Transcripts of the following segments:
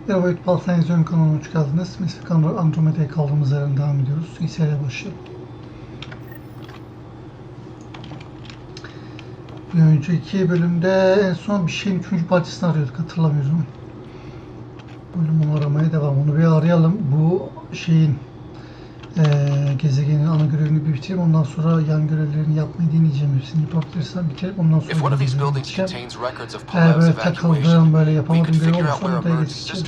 Merhaba YouTube ALSENYAZ Oyun kanalına hoş geldiniz. Biz Andromeda'ya kaldığımız yerden devam ediyoruz. İlk başlayalım. Bir önceki bölümde en son bir şeyin 3. parçasını arıyorduk, hatırlamıyorum. Bölümü aramaya devam. Onu bir arayalım. Bu şeyin gezegenin ana görevini bir bitireyim. Ondan sonra yan görevlerini yapmayı deneyeceğim. Hepsini yapabilirsem bitirip ondan sonra gideceğim. Eğer böyle takıldığım, böyle yapamadığım görev olursa onu da geçeceğim.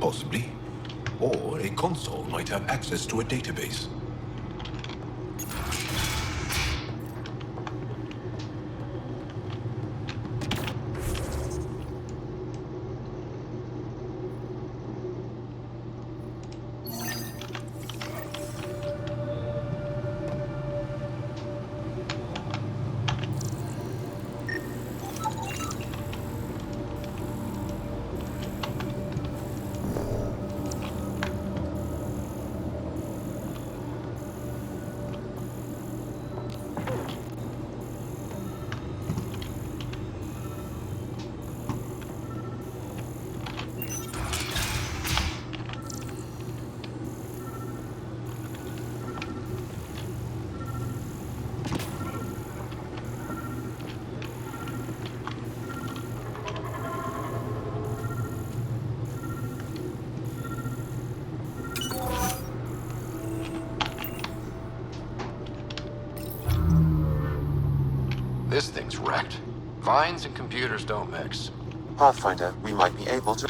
Possibly. Or a console might have access to a database. This thing's wrecked. Vines and computers don't mix. Pathfinder, we might be able to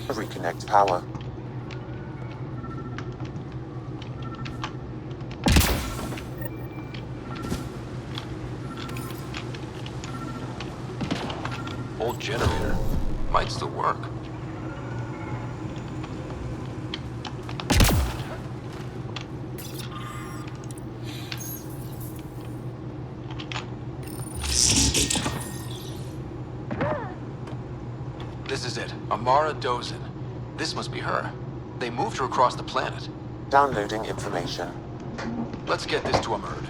reconnect power. Old generator. Might still work. This is it. Amara Dozin. This must be her. They moved her across the planet. Downloading information. Let's get this to Amerd.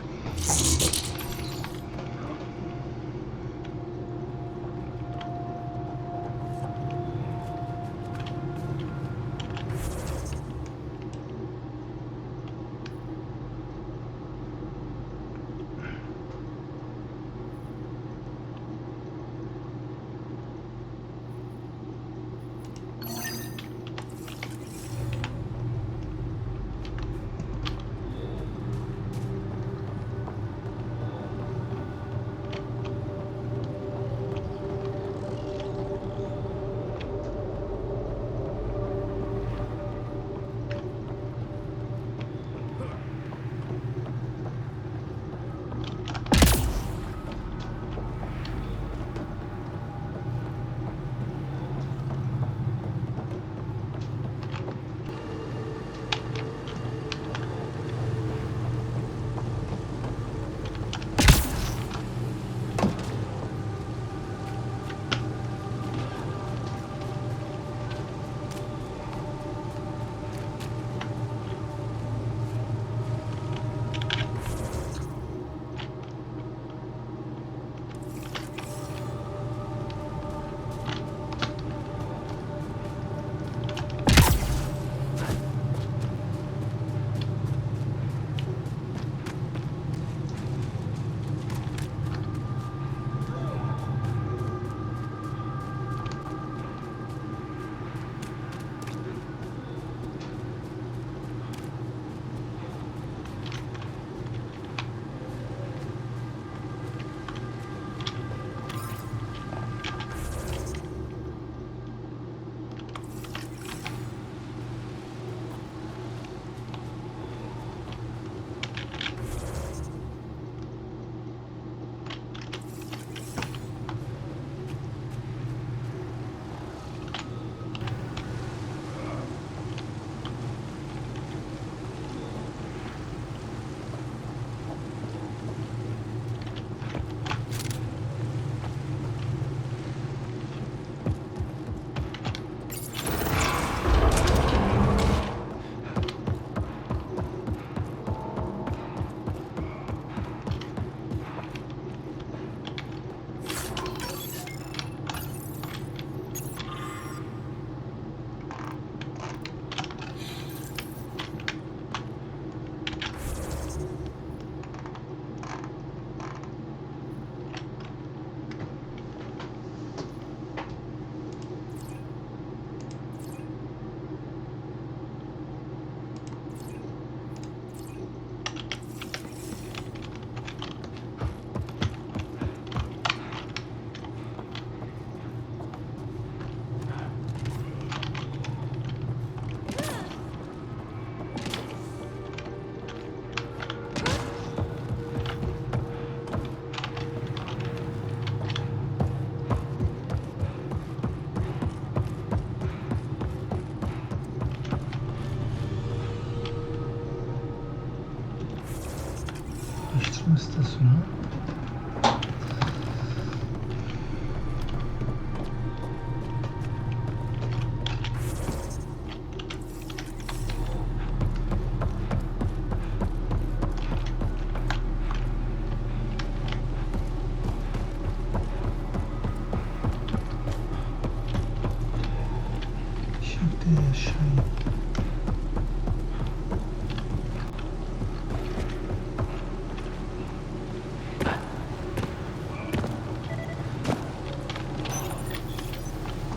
Şimdi yaşayın.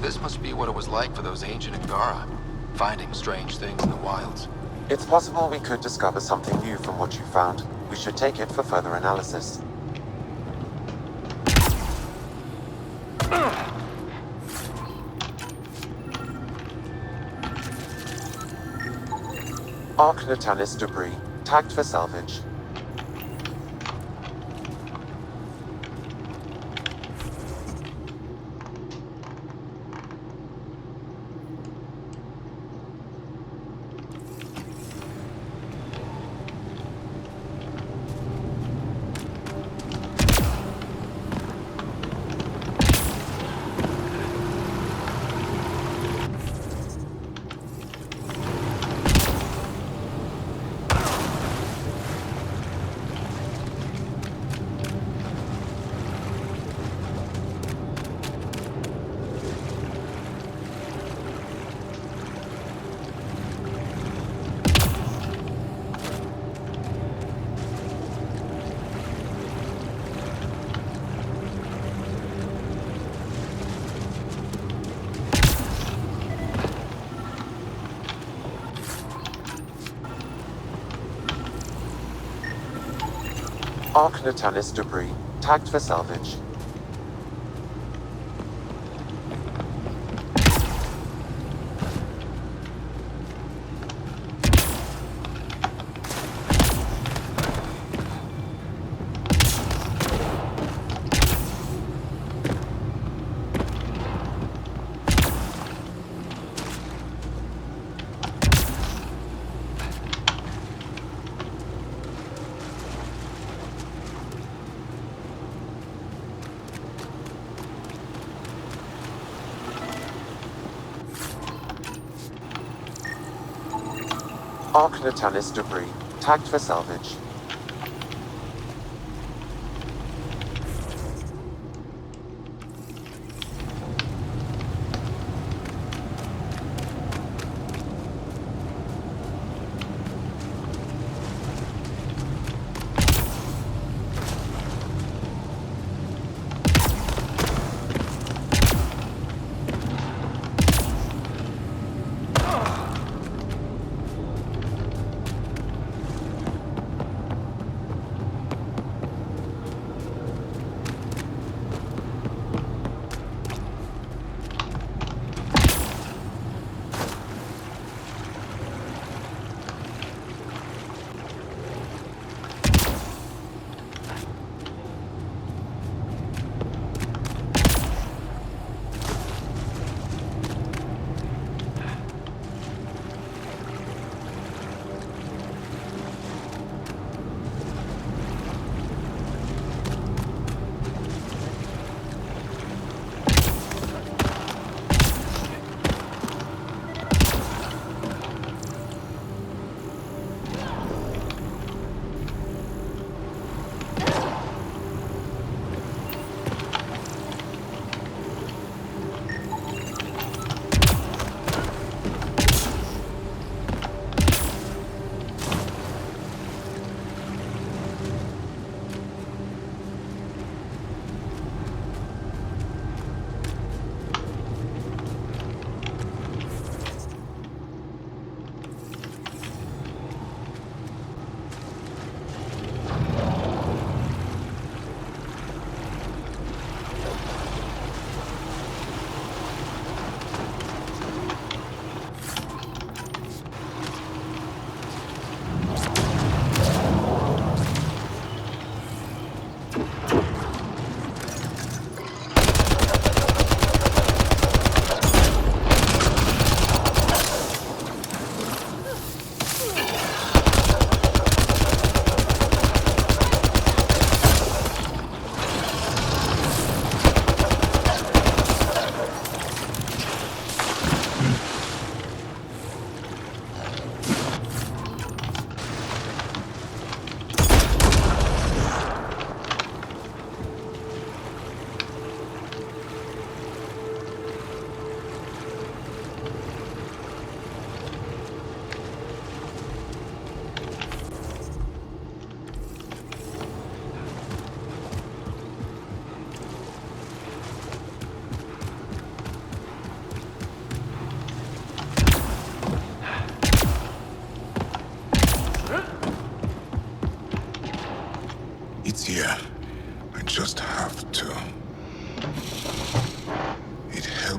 This must be what it was like for those ancient Angara, finding strange things in the wilds. It's possible we could discover something new from what you found. We should take it for further analysis. Arc Natalis debris, tagged for salvage. Arc Natalis debris, tagged for salvage. Arc Natalis debris, tagged for salvage.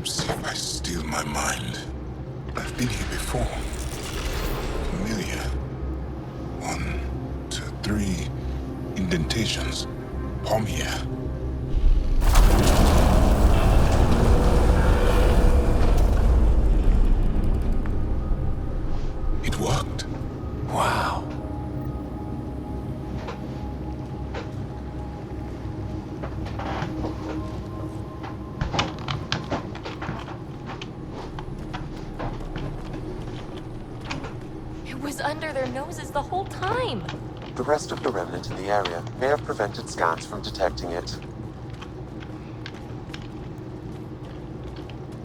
See if I steal my mind. I've been here before. Familiar. 1, 2, 3 indentations. Palm here. It worked. Wow. It was under their noses the whole time. The rest of the remnant in the area may have prevented scans from detecting it.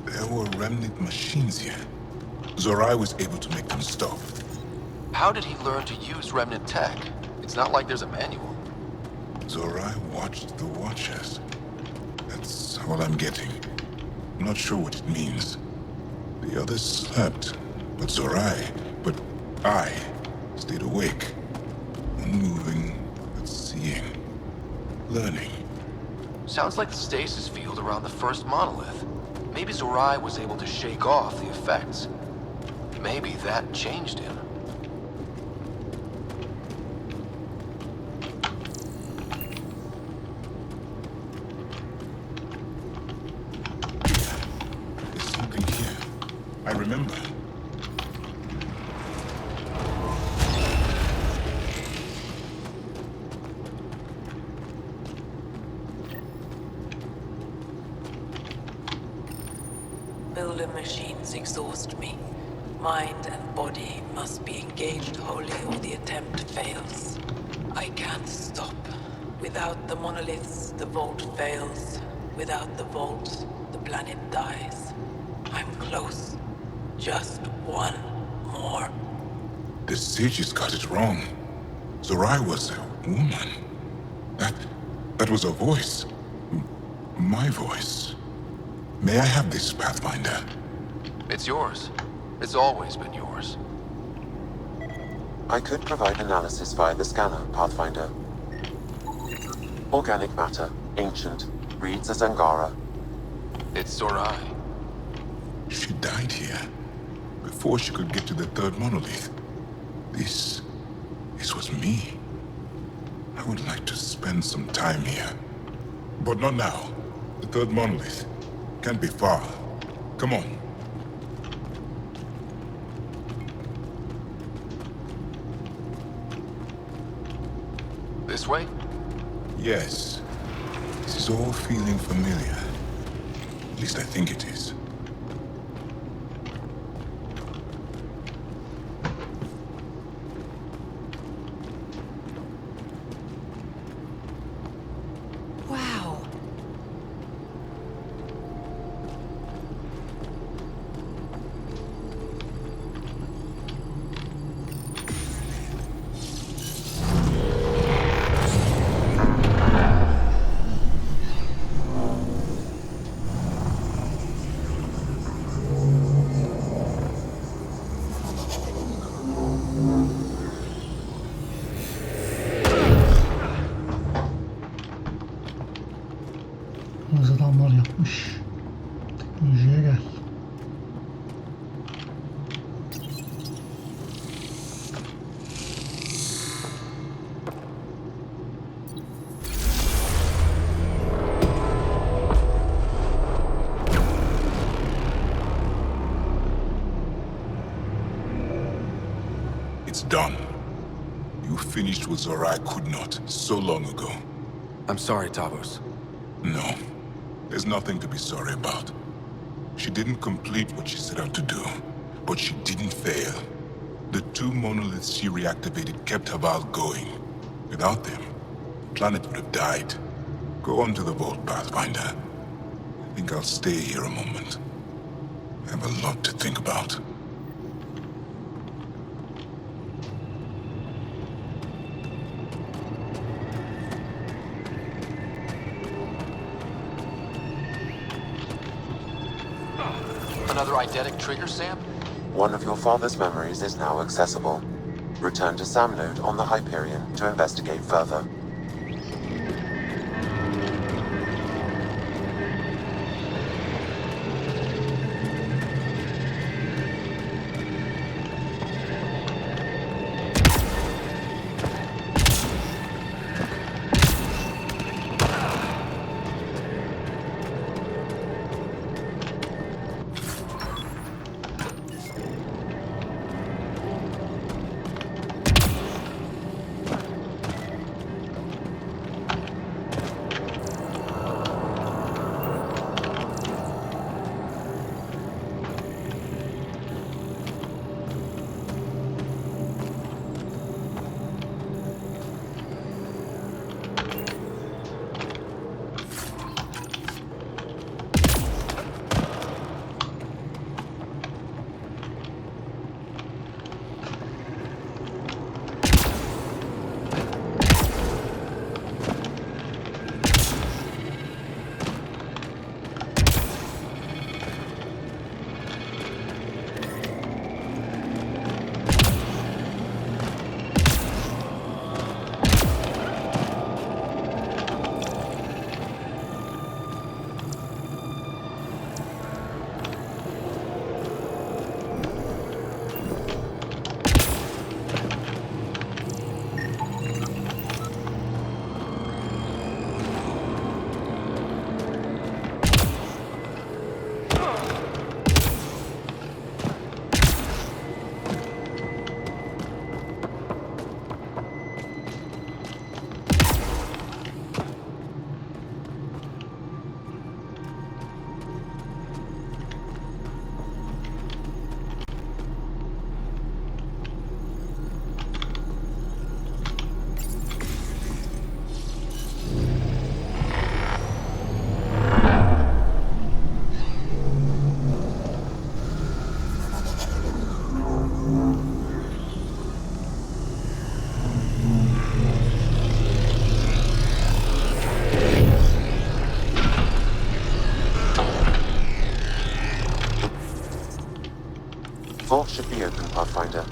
There were remnant machines here. Zorai was able to make them stop. How did he learn to use remnant tech? It's not like there's a manual. Zorai watched the Watchers. That's all I'm getting. I'm not sure what it means. The others slept, but I stayed awake. Unmoving, but seeing. Learning. Sounds like the stasis field around the first monolith. Maybe Zorai was able to shake off the effects. Maybe that changed him. There's something here. I remember. Builder machines exhaust me. Mind and body must be engaged wholly or the attempt fails. I can't stop. Without the monoliths, the vault fails. Without the vault, the planet dies. I'm close. Just one more. The sages got it wrong. Zorai was a woman. That was a voice. My voice. May I have this, Pathfinder? It's yours. It's always been yours. I could provide analysis via the scanner, Pathfinder. Organic matter, ancient, reads as Angara. It's Zorai. She died here, before she could get to the third monolith. This was me. I would like to spend some time here. But not now. The third monolith. Can't be far. Come on. This way? Yes. This is all feeling familiar. At least I think it is. Wow. Yalnız adamlar yapmış. Teknolojiye gel. It's done. You finished what Zorai could not so long ago. I'm sorry, Tavos. No, there's nothing to be sorry about. She didn't complete what she set out to do, but she didn't fail. The 2 monoliths she reactivated kept Haval going. Without them, the planet would have died. Go on to the vault, Pathfinder. I think I'll stay here a moment. I have a lot to think about. Another eidetic trigger, Sam? One of your father's memories is now accessible. Return to Samnode on the Hyperion to investigate further. Vault should be open, Pathfinder.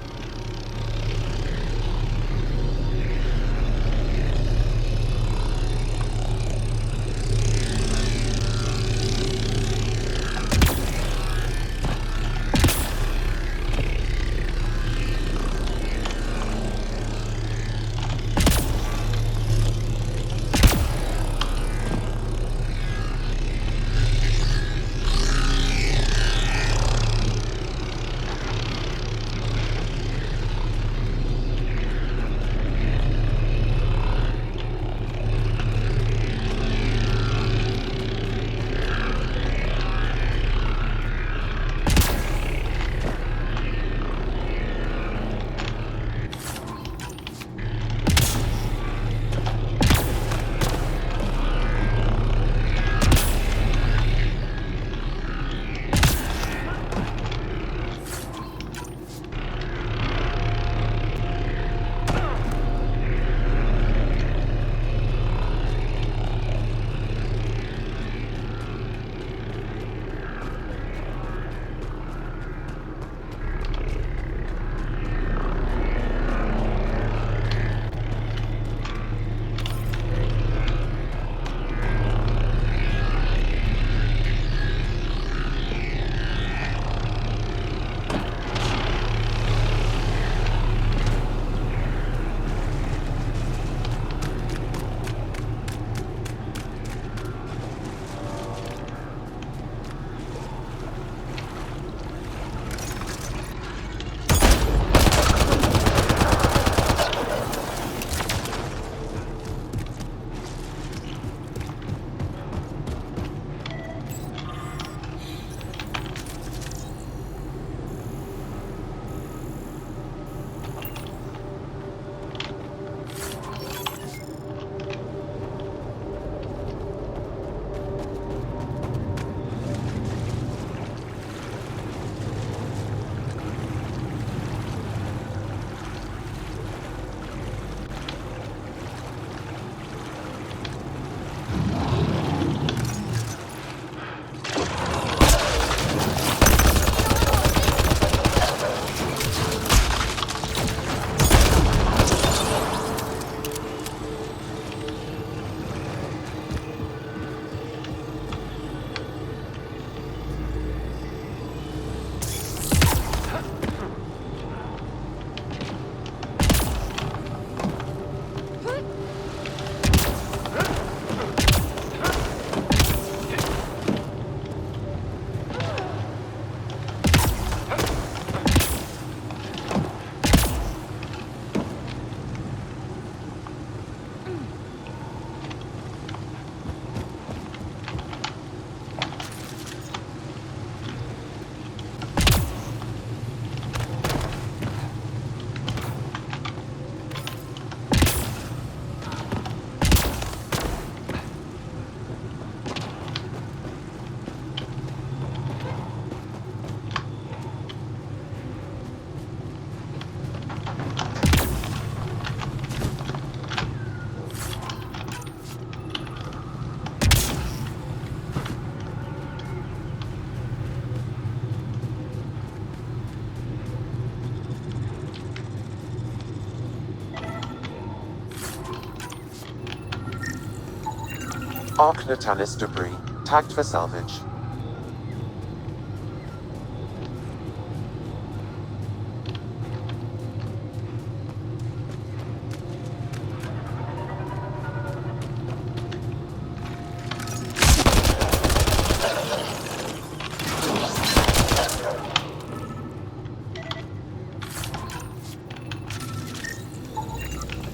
Arc Natalis debris, tagged for salvage.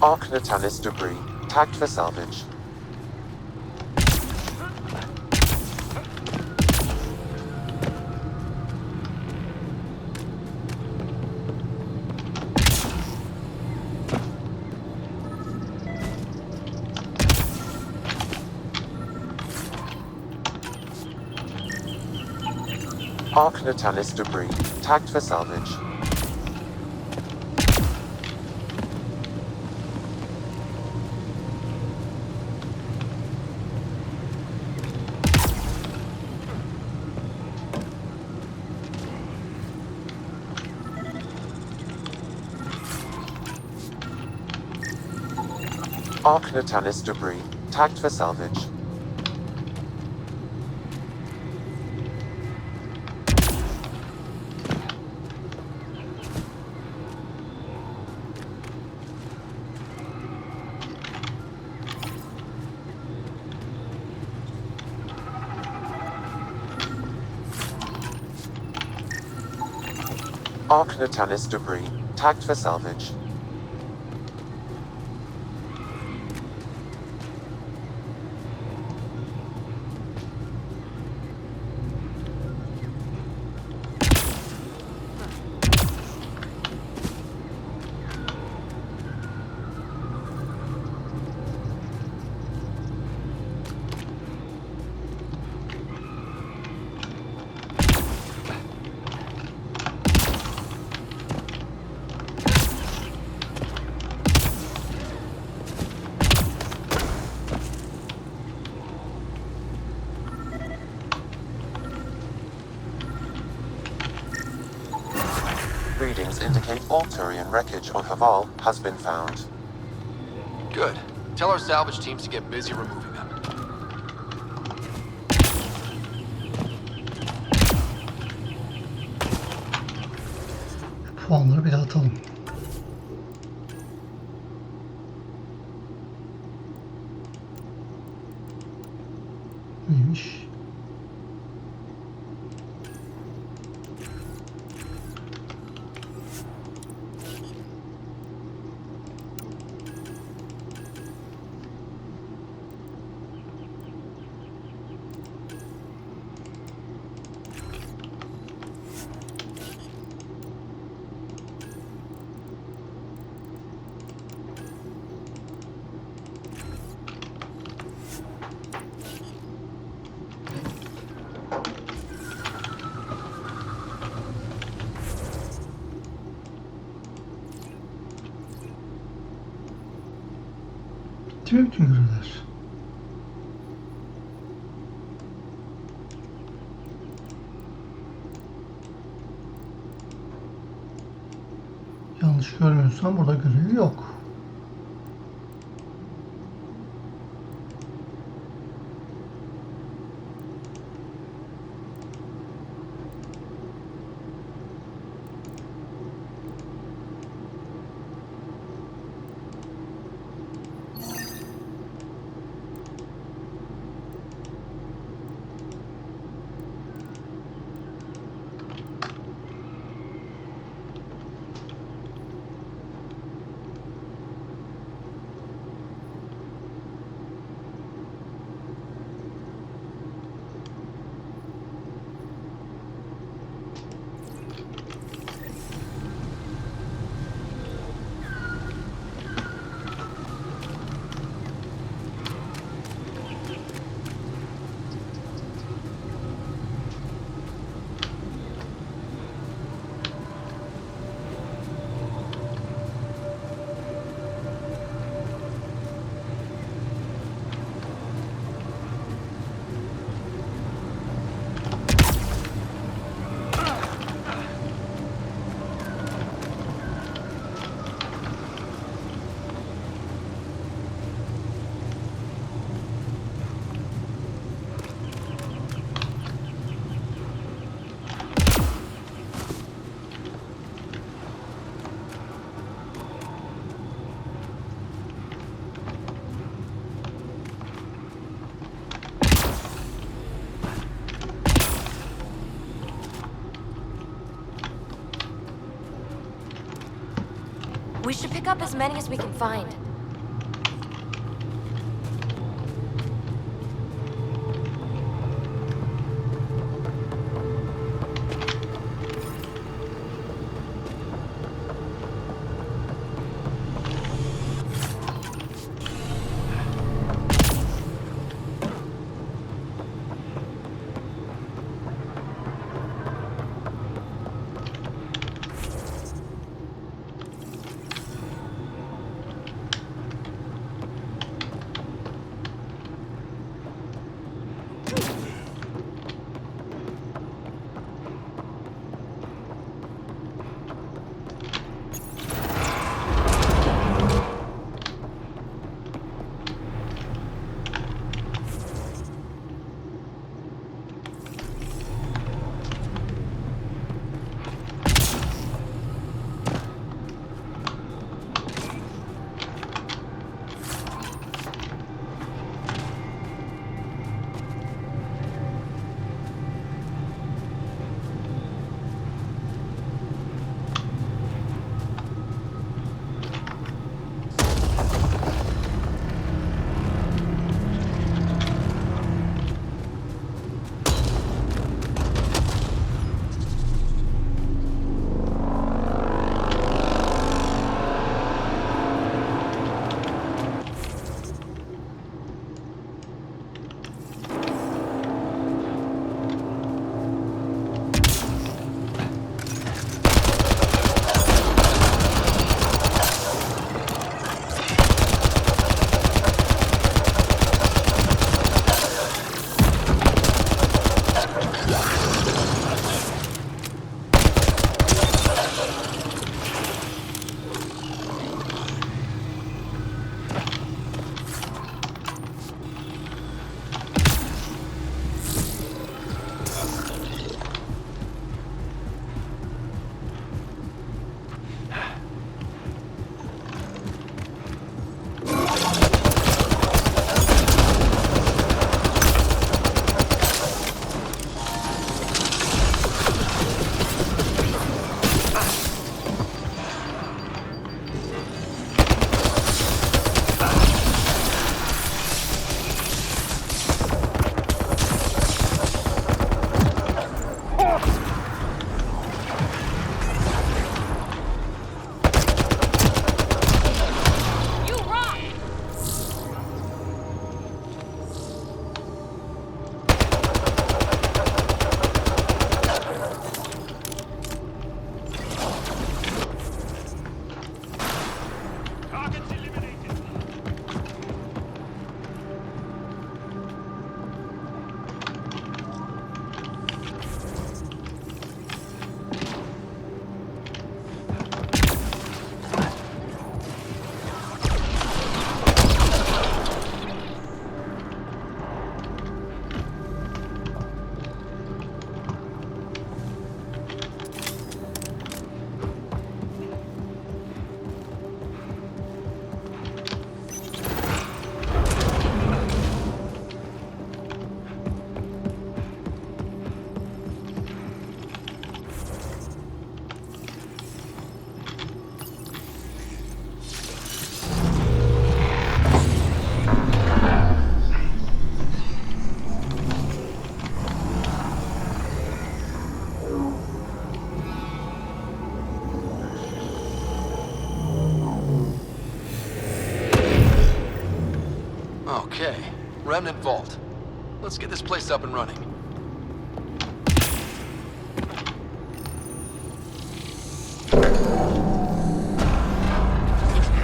Arc Natalis debris, tagged for salvage. Arc Natalis debris, tagged for salvage. Arc Natalis debris, tagged for salvage. Arc Natalis debris, tagged for salvage. Readings indicate all Turian wreckage on Haval has been found. Good. Tell our salvage teams to get busy removing them. Şu puanları bir daha atalım. Neymiş? Bitti mi bütün görevler? Yanlış görmüyorsam burada görevi yok. We should pick up as many as we can find. Remnant Vault. Let's get this place up and running.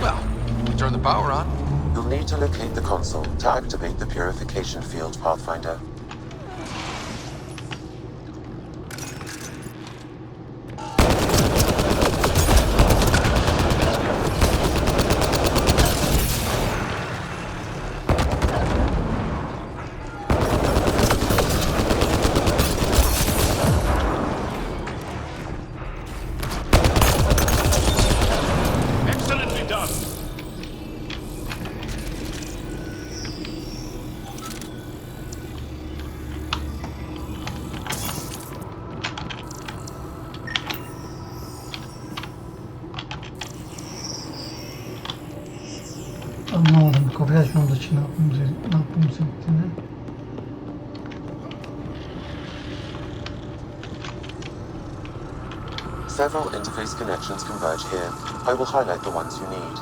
Well, we turn the power on. You'll need to locate the console to activate the purification field, Pathfinder. Excellently done. Anlamadım. Kapıyı açmamız için ne yapmamız gerektiğini. Several interface connections converge here. I will highlight the ones you need.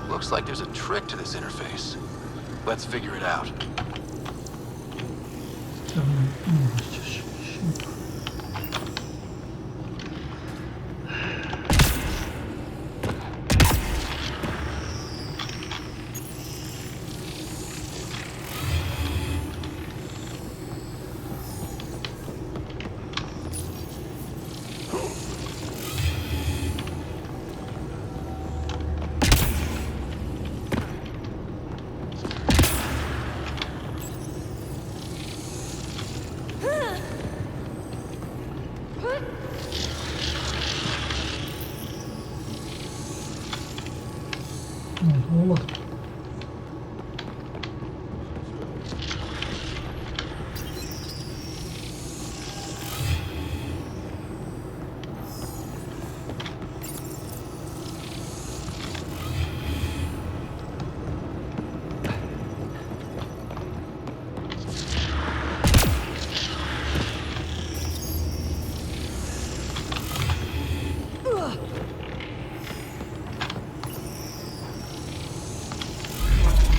Looks like there's a trick to this interface. Let's figure it out. Tamam. Şimdi. Olmadı.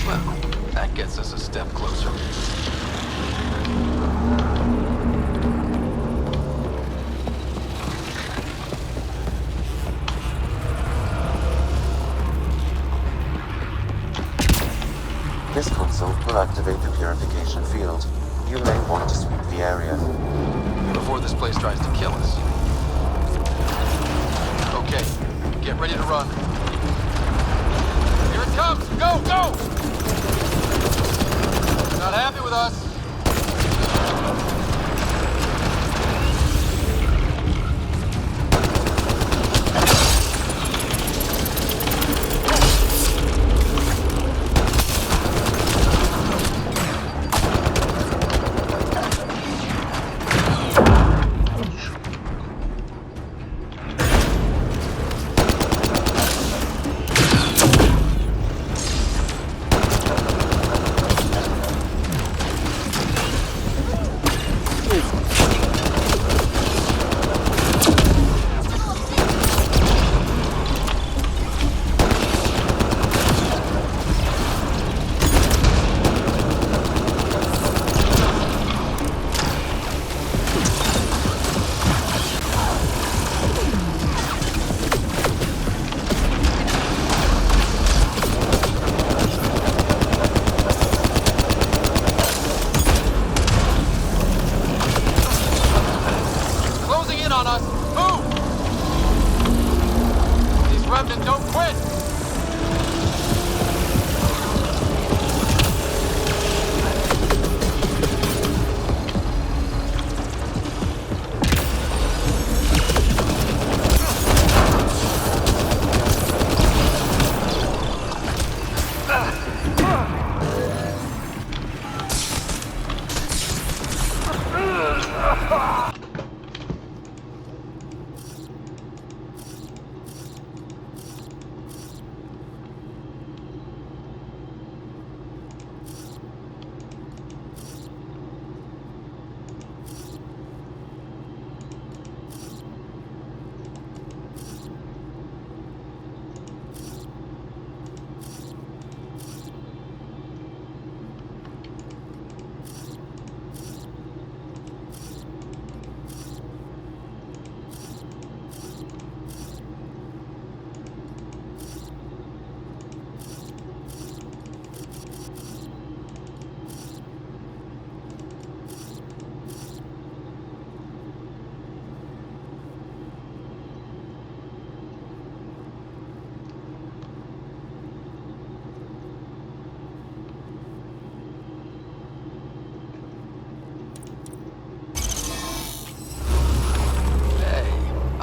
Well, that gets us a step closer. This console will activate the purification field. You may want to sweep the area. Before this place tries to kill us. Okay, get ready to run. Here it comes! Go, go! Not happy with us. On us. Move! These remnants don't quit!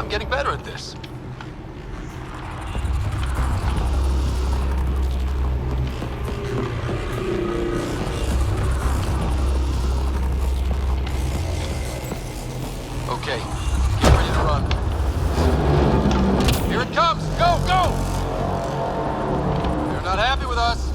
I'm getting better at this. Okay, get ready to run. Here it comes! Go, go! They're not happy with us.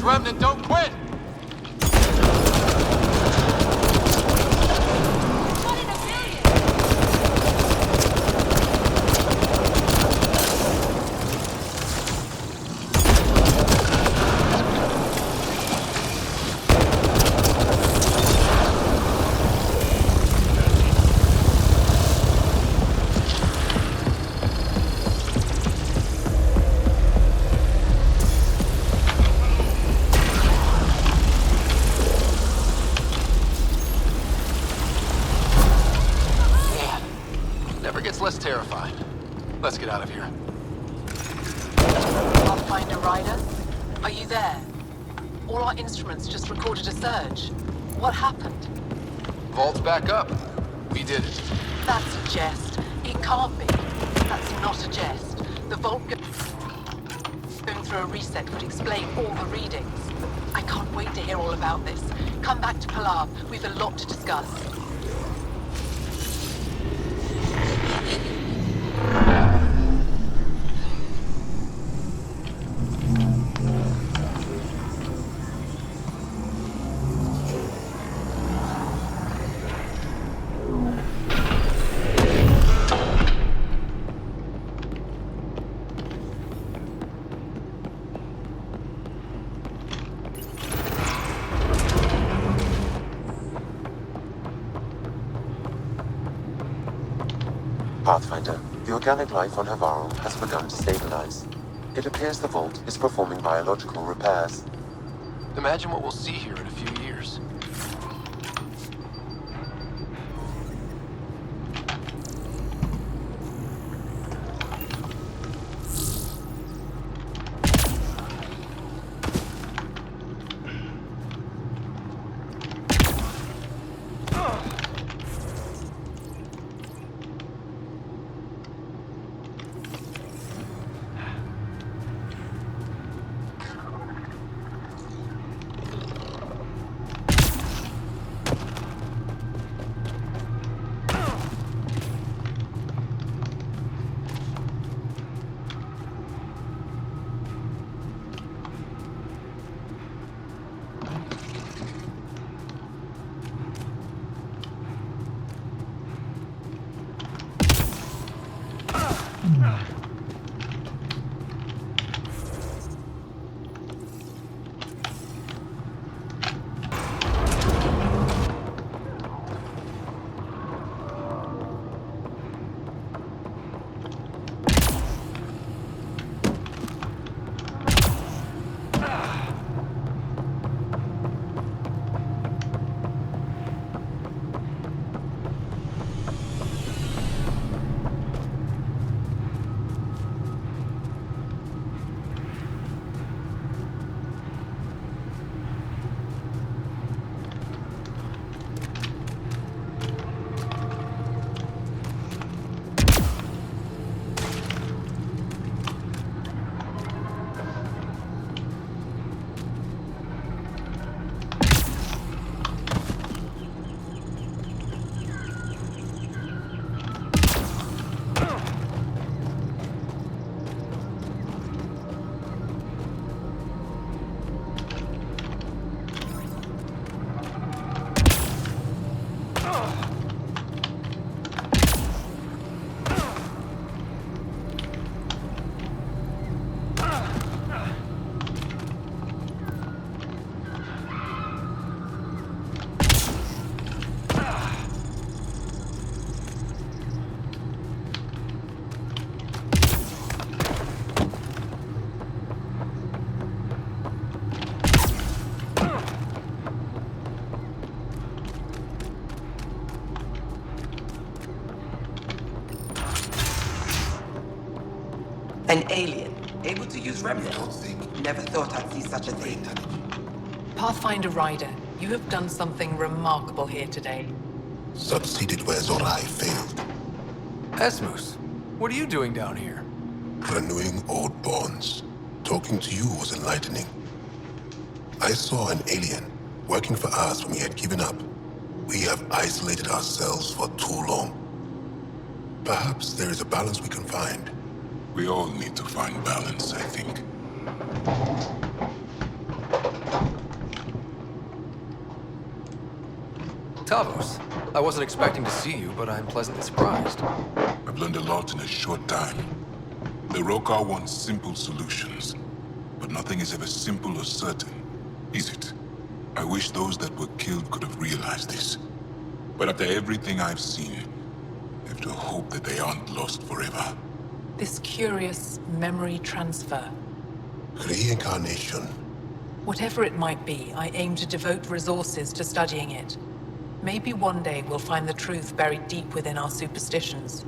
Remnant, don't quit! Less terrifying. Let's get out of here. Pathfinder Rider, are you there? All our instruments just recorded a surge. What happened? Vault's back up. We did it. That's a jest. It can't be. That's not a jest. The vault going through a reset would explain all the readings. I can't wait to hear all about this. Come back to Palau. We've a lot to discuss. Pathfinder, the organic life on Havarl has begun to stabilize. It appears the vault is performing biological repairs. Imagine what we'll see here in a few years. An alien, able to use remnants. Never thought I'd see such a thing. Pathfinder Rider, you have done something remarkable here today. Succeeded where Zorai failed. Esmus, what are you doing down here? Renewing old bonds. Talking to you was enlightening. I saw an alien working for us when we had given up. We have isolated ourselves for too long. Perhaps there is a balance we can find. We all need to find balance, I think. Tavos, I wasn't expecting to see you, but I'm pleasantly surprised. I've learned a lot in a short time. The Rokar want simple solutions, but nothing is ever simple or certain, is it? I wish those that were killed could have realized this. But after everything I've seen, I have to hope that they aren't lost forever. This curious memory transfer. Reincarnation. Whatever it might be, I aim to devote resources to studying it. Maybe one day we'll find the truth buried deep within our superstitions.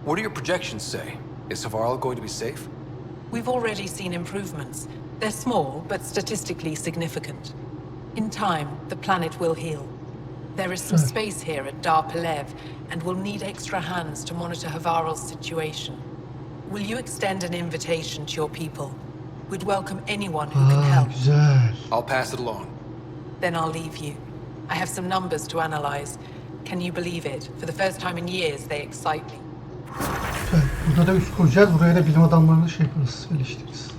What do your projections say? Is Savarl going to be safe? We've already seen improvements. They're small, but statistically significant. In time, the planet will heal. There is some space here at Dar Pelev, and we'll need extra hands to monitor Havarl's situation. Will you extend an invitation to your people? We'd welcome anyone who can help. Güzel. I'll pass it along. Then I'll leave you. I have some numbers to analyze. Can you believe it? For the first time in years, they excite me. Güzel. Burada da üst koyacağız. Buraya da bilim adamlarını şey yaparız, eleştiririz.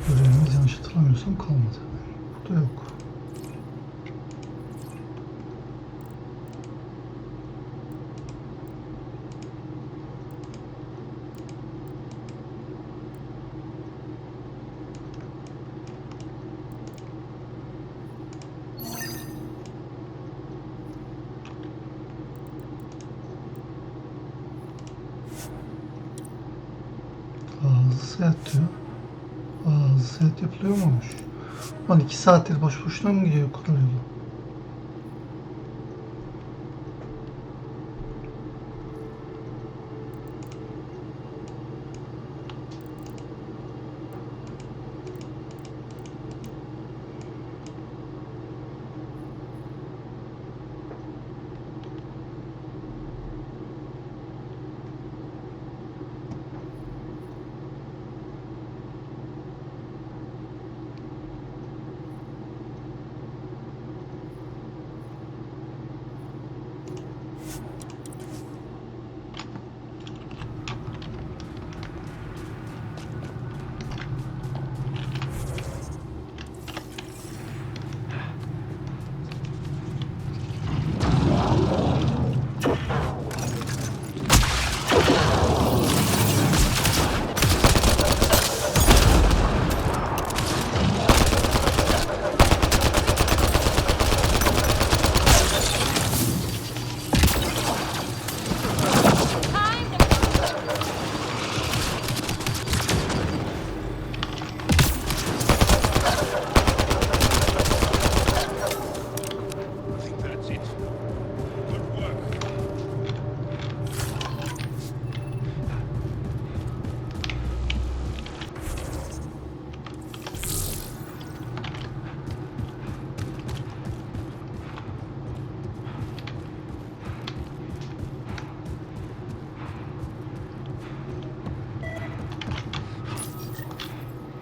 Görevimiz yanlış hatırlamıyorsam kalmadı. Burada yok. Hızlı seyahat diyor. Hızlı seyahat yapılıyor muymuş? 12 saattir boş boşuna mı gidiyor o kadar yolu?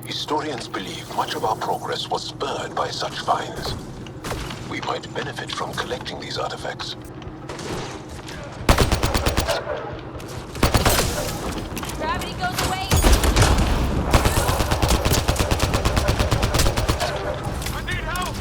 Historians believe much of our progress was spurred by such finds. We might benefit from collecting these artifacts. Gravity goes away. I need help!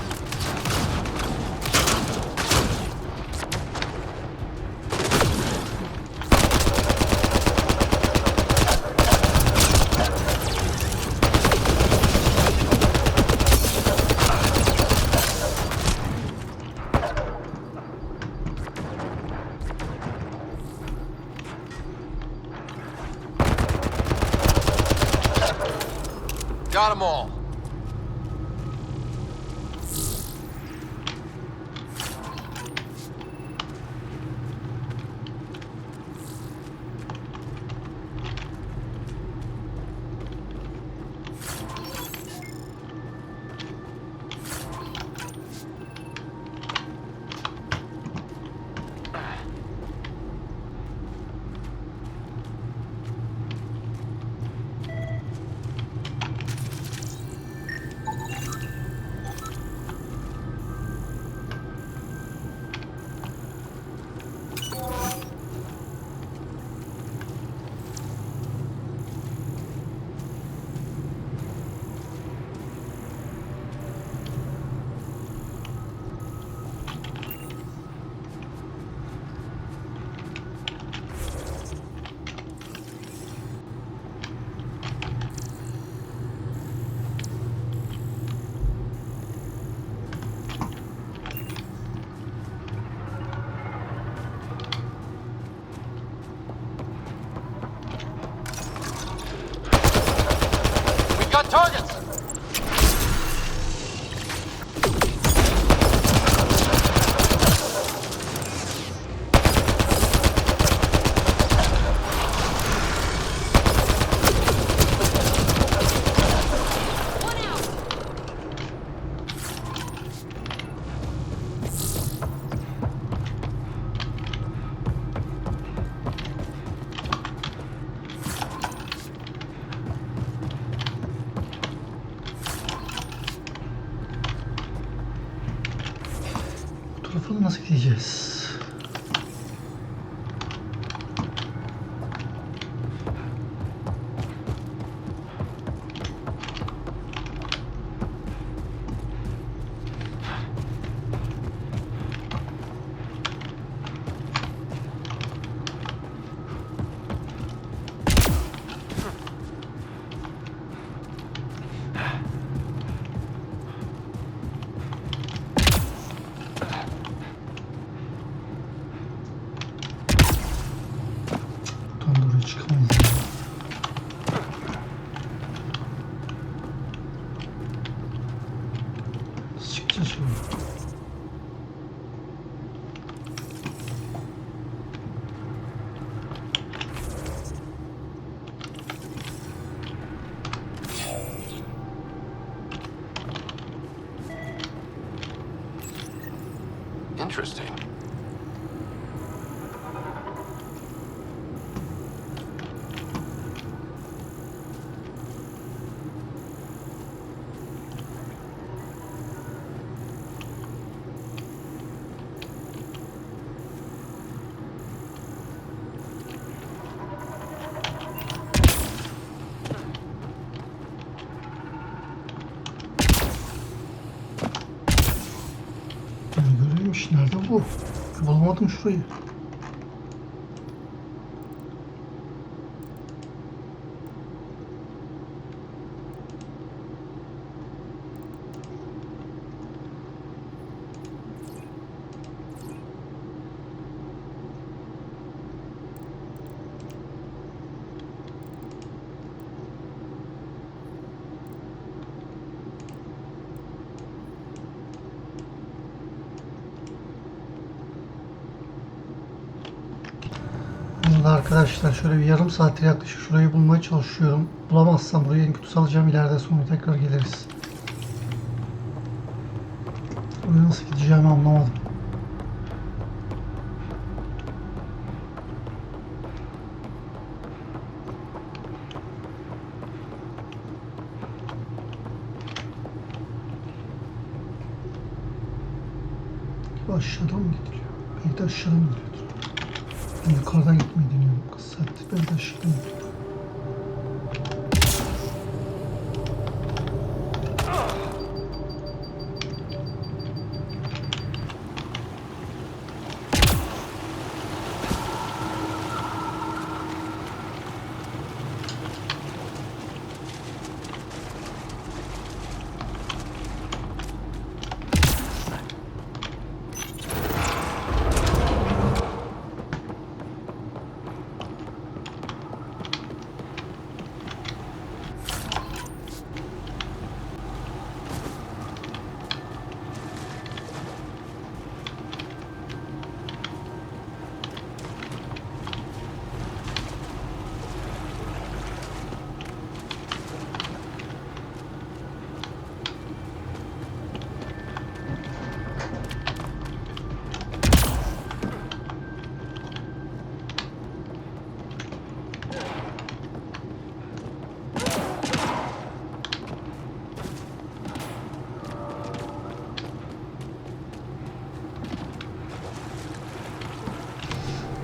Got them all. Got targets! Bu tarafa nasıl gideceğiz? Çıkamayız ya. Nasıl çıkacağız şimdi? Interesting. Görüyormuş. Nerede bu? Bulamadım şurayı. Burada arkadaşlar şöyle bir yarım saattir yaklaşık şurayı bulmaya çalışıyorum. Bulamazsam burayı en kötü salacağım, ileride sonra tekrar geliriz. Buraya nasıl gideceğimi anlamadım. Bu aşağıdan mı gidiliyor? Belki de aşağıdan gidiyordur. Ben yukarıdan gitmeyi deniyorum. Kız saattir ben de aşağıdan gidiyorum.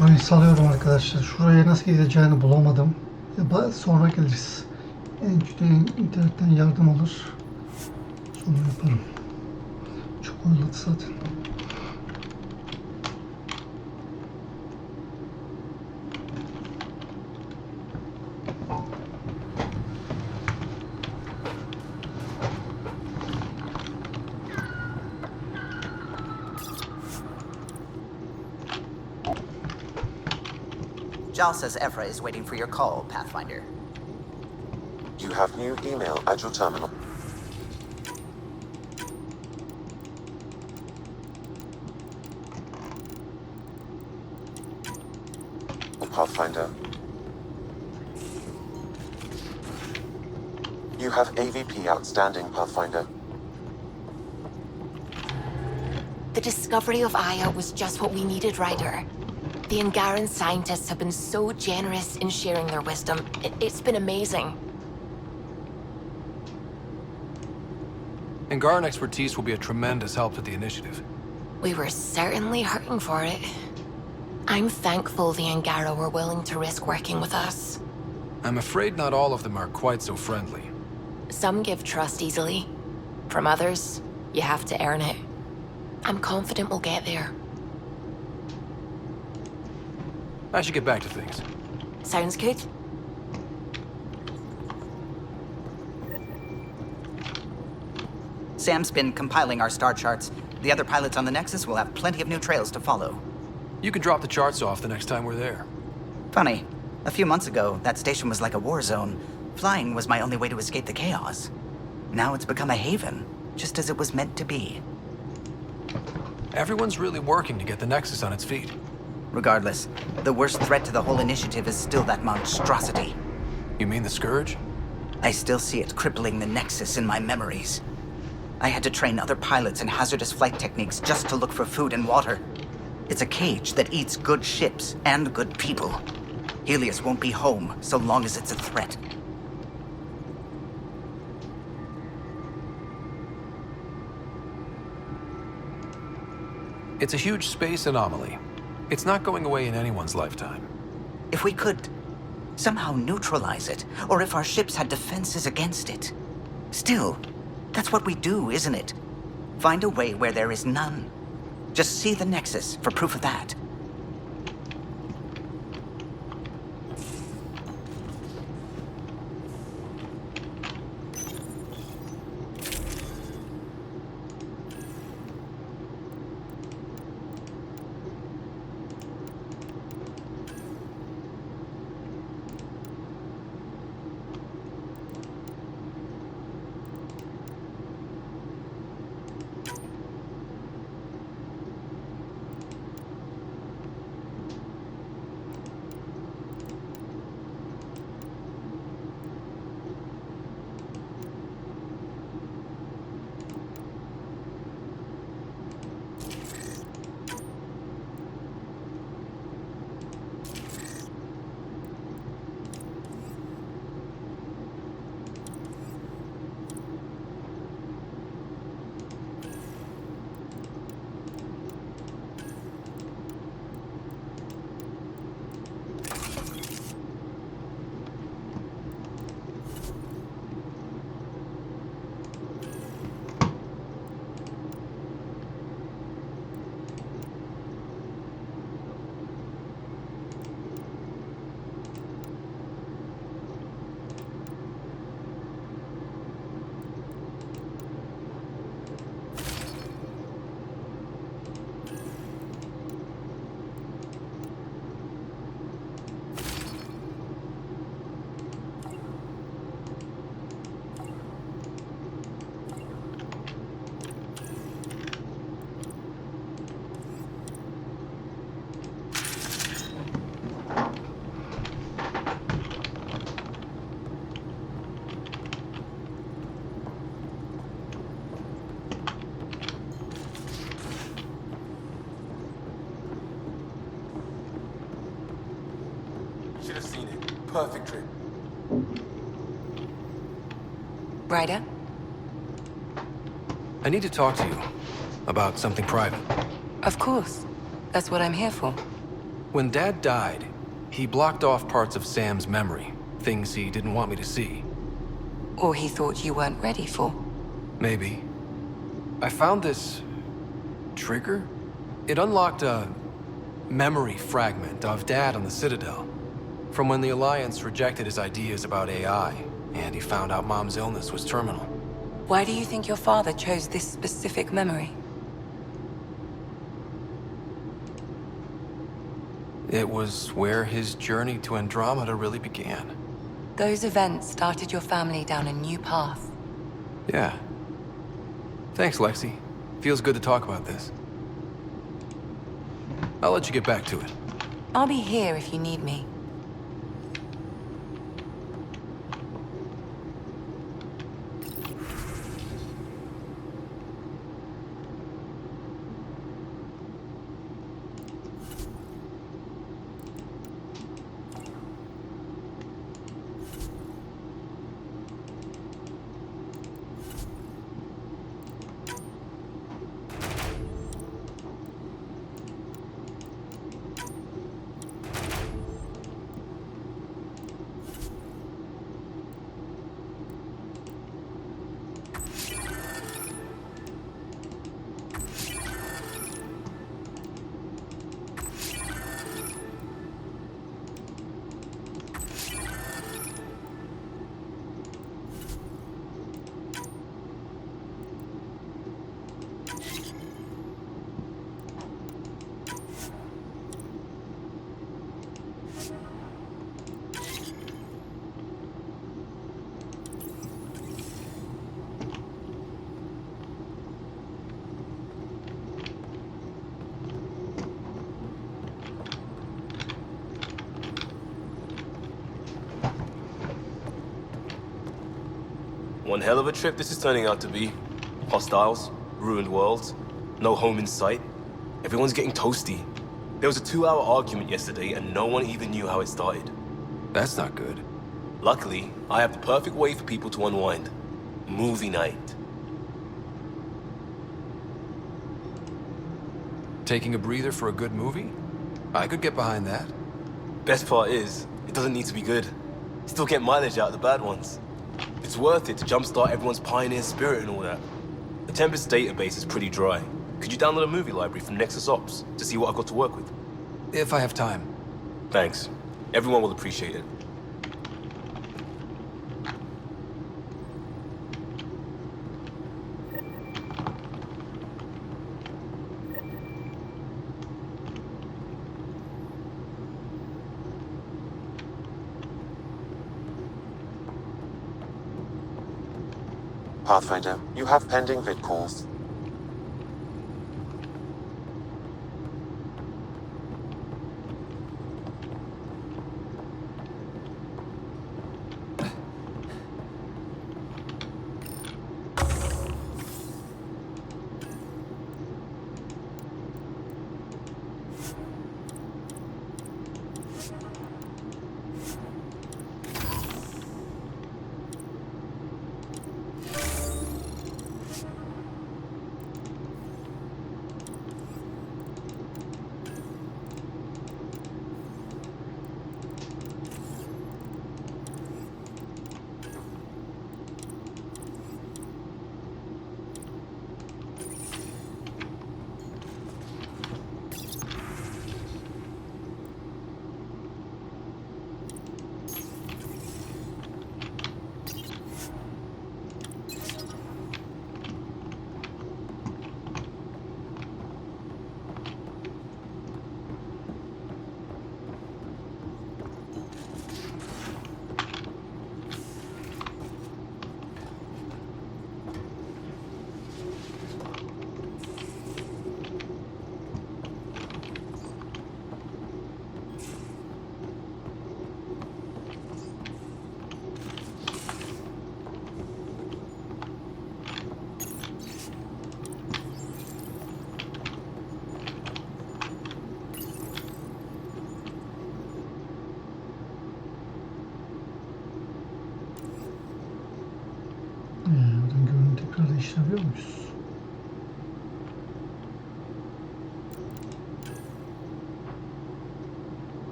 Burayı salıyorum arkadaşlar. Şuraya nasıl gideceğini bulamadım. Sonra geliriz. En kötü internetten yardım olur. Sonra yaparım. Çok oynadı zaten. Jal says Evra is waiting for your call, Pathfinder. You have new email at your terminal. Pathfinder. You have AVP outstanding, Pathfinder. The discovery of Aya was just what we needed, Ryder. The Angaran scientists have been so generous in sharing their wisdom. It's been amazing. Angaran expertise will be a tremendous help to the initiative. We were certainly hurting for it. I'm thankful the Angara were willing to risk working with us. I'm afraid not all of them are quite so friendly. Some give trust easily. From others, you have to earn it. I'm confident we'll get there. I should get back to things. Sounds good. Sam's been compiling our star charts. The other pilots on the Nexus will have plenty of new trails to follow. You can drop the charts off the next time we're there. Funny, a few months ago, that station was like a war zone. Flying was my only way to escape the chaos. Now it's become a haven, just as it was meant to be. Everyone's really working to get the Nexus on its feet. Regardless, the worst threat to the whole initiative is still that monstrosity. You mean the Scourge? I still see it crippling the Nexus in my memories. I had to train other pilots in hazardous flight techniques just to look for food and water. It's a cage that eats good ships and good people. Helios won't be home so long as it's a threat. It's a huge space anomaly. It's not going away in anyone's lifetime. If we could somehow neutralize it, or if our ships had defenses against it. Still, that's what we do, isn't it? Find a way where there is none. Just see the Nexus for proof of that. should have seen it. Perfect trip. Ryder? I need to talk to you about something private. Of course. That's what I'm here for. When Dad died, he blocked off parts of Sam's memory, things he didn't want me to see. Or he thought you weren't ready for. Maybe. I found this trigger. It unlocked a memory fragment of Dad on the Citadel, from when the Alliance rejected his ideas about AI, and he found out Mom's illness was terminal. Why do you think your father chose this specific memory? It was where his journey to Andromeda really began. Those events started your family down a new path. Yeah. Thanks, Lexi. Feels good to talk about this. I'll let you get back to it. I'll be here if you need me. One hell of a trip this is turning out to be. Hostiles, ruined worlds, no home in sight. Everyone's getting toasty. There was a 2-hour argument yesterday and no one even knew how it started. That's not good. Luckily, I have the perfect way for people to unwind. Movie night. Taking a breather for a good movie? I could get behind that. Best part is, it doesn't need to be good. Still get mileage out of the bad ones. It's worth it to jumpstart everyone's pioneer spirit and all that. The Tempest database is pretty dry. Could you download a movie library from Nexus Ops to see what I've got to work with? If I have time. Thanks. Everyone will appreciate it. Pathfinder, you have pending vid calls. Açabiliyor muyuz?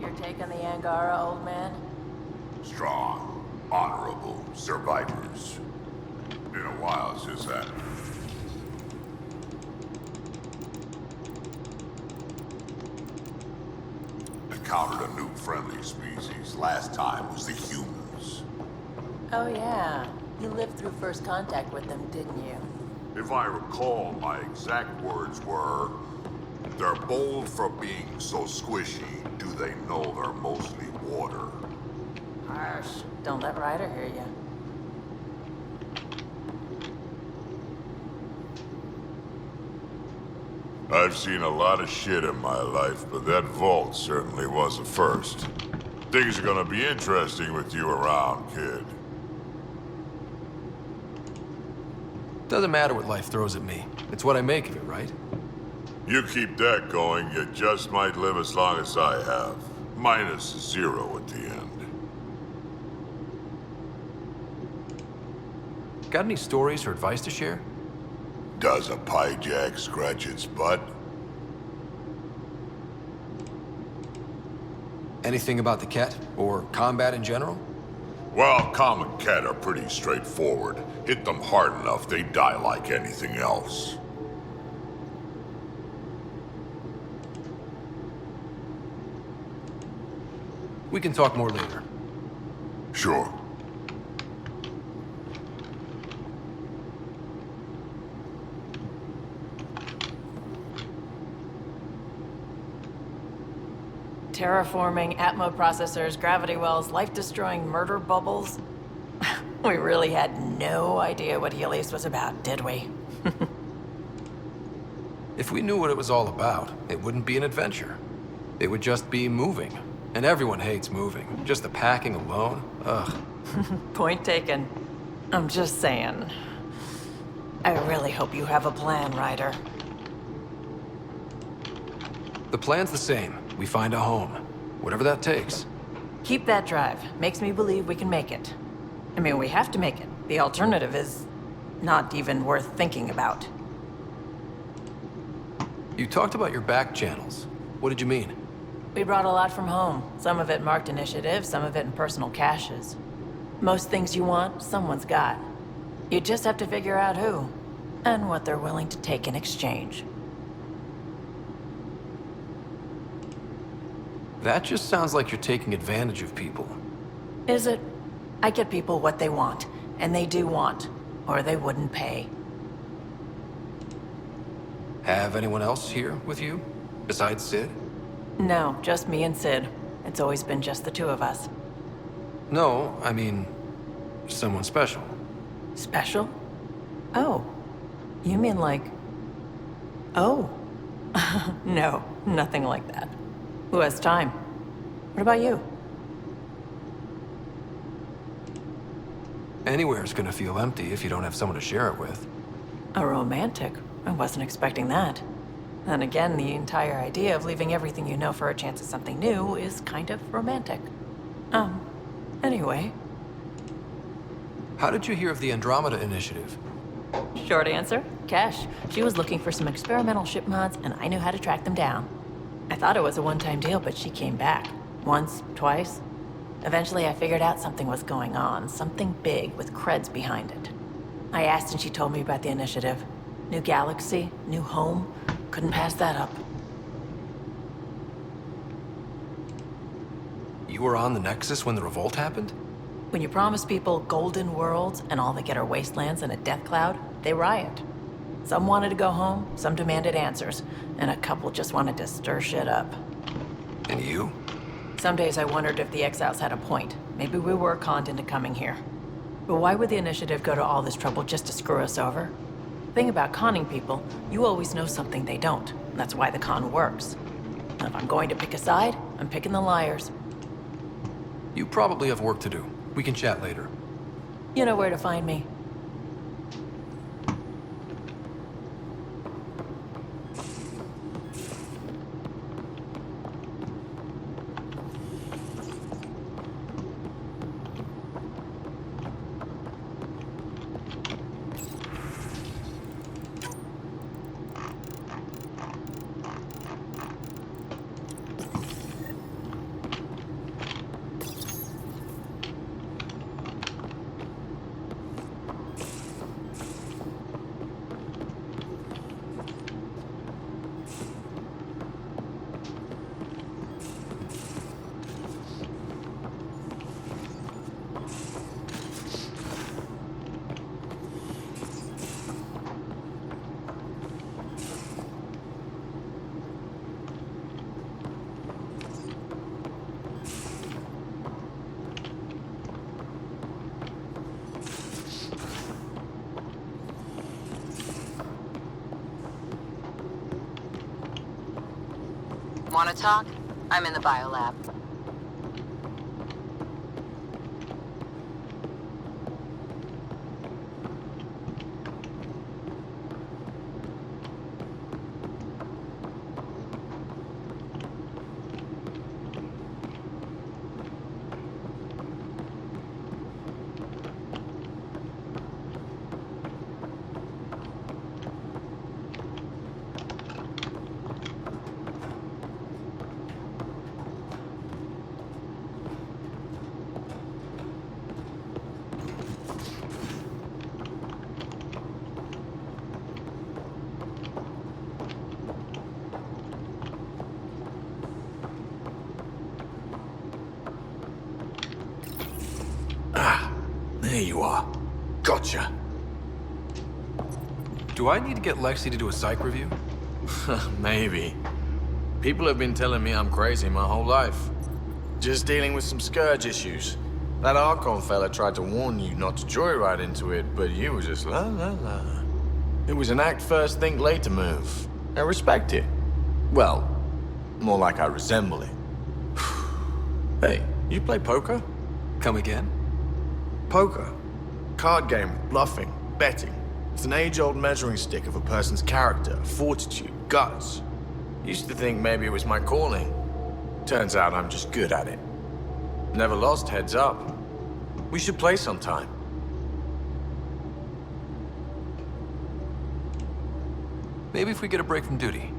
You're taking the Angara, old man? Strong, honorable survivors. Been a while since that. Encountered a new friendly species. Last time was the humans. Oh yeah, you lived through first contact with them, didn't you? If I recall, my exact words were, "They're bold for being so squishy. Do they know they're mostly water?" Harsh. Don't let Ryder hear you. I've seen a lot of shit in my life, but that vault certainly was a first. Things are gonna be interesting with you around, kid. Doesn't matter what life throws at me. It's what I make of it, right? You keep that going, you just might live as long as I have. Minus 0 at the end. Got any stories or advice to share? Does a pie jack scratch its butt? Anything about the Ket or combat in general? Well, common cat are pretty straightforward. Hit them hard enough, they die like anything else. We can talk more later. Sure. Terraforming, Atmo processors, gravity wells, life-destroying murder bubbles. We really had no idea what Helios was about, did we? If we knew what it was all about, it wouldn't be an adventure. It would just be moving. And everyone hates moving. Just the packing alone, ugh. Point taken. I'm just saying. I really hope you have a plan, Ryder. The plan's the same. We find a home. Whatever that takes. Keep that drive. Makes me believe we can make it. I mean, we have to make it. The alternative is not even worth thinking about. You talked about your back channels. What did you mean? We brought a lot from home. Some of it marked initiative, some of it in personal caches. Most things you want, someone's got. You just have to figure out who, and what they're willing to take in exchange. That just sounds like you're taking advantage of people. Is it? I get people what they want, and they do want, or they wouldn't pay. Have anyone else here with you? Besides Sid? No, just me and Sid. It's always been just the two of us. No, I mean, someone special. Special? Oh. You mean like... Oh. No, nothing like that. Who has time? What about you? Anywhere's gonna feel empty if you don't have someone to share it with. A romantic? I wasn't expecting that. Then again, the entire idea of leaving everything you know for a chance at something new is kind of romantic. Anyway. How did you hear of the Andromeda initiative? Short answer, Cash. She was looking for some experimental ship mods, and I knew how to track them down. I thought it was a one-time deal, but she came back. Once, twice. Eventually, I figured out something was going on. Something big with creds behind it. I asked and she told me about the initiative. New galaxy, new home. Couldn't pass that up. You were on the Nexus when the revolt happened? When you promise people golden worlds and all they get are wastelands and a death cloud, they riot. Some wanted to go home, some demanded answers, and a couple just wanted to stir shit up. And you? Some days I wondered if the exiles had a point. Maybe we were conned into coming here. But why would the initiative go to all this trouble just to screw us over? The thing about conning people, you always know something they don't. And that's why the con works. And if I'm going to pick a side, I'm picking the liars. You probably have work to do. We can chat later. You know where to find me. Want to talk? I'm in the biolab. There you are. Gotcha. Do I need to get Lexi to do a psych review? Maybe. People have been telling me I'm crazy my whole life. Just dealing with some scourge issues. That Archon fella tried to warn you not to joyride into it, but you were just la la la. It was an act first, think later move. I respect it. Well, more like I resemble it. Hey, you play poker? Come again? Poker. Card game, bluffing, betting. It's an age-old measuring stick of a person's character, fortitude, guts. Used to think maybe it was my calling. Turns out I'm just good at it. Never lost, heads up. We should play sometime. Maybe if we get a break from duty.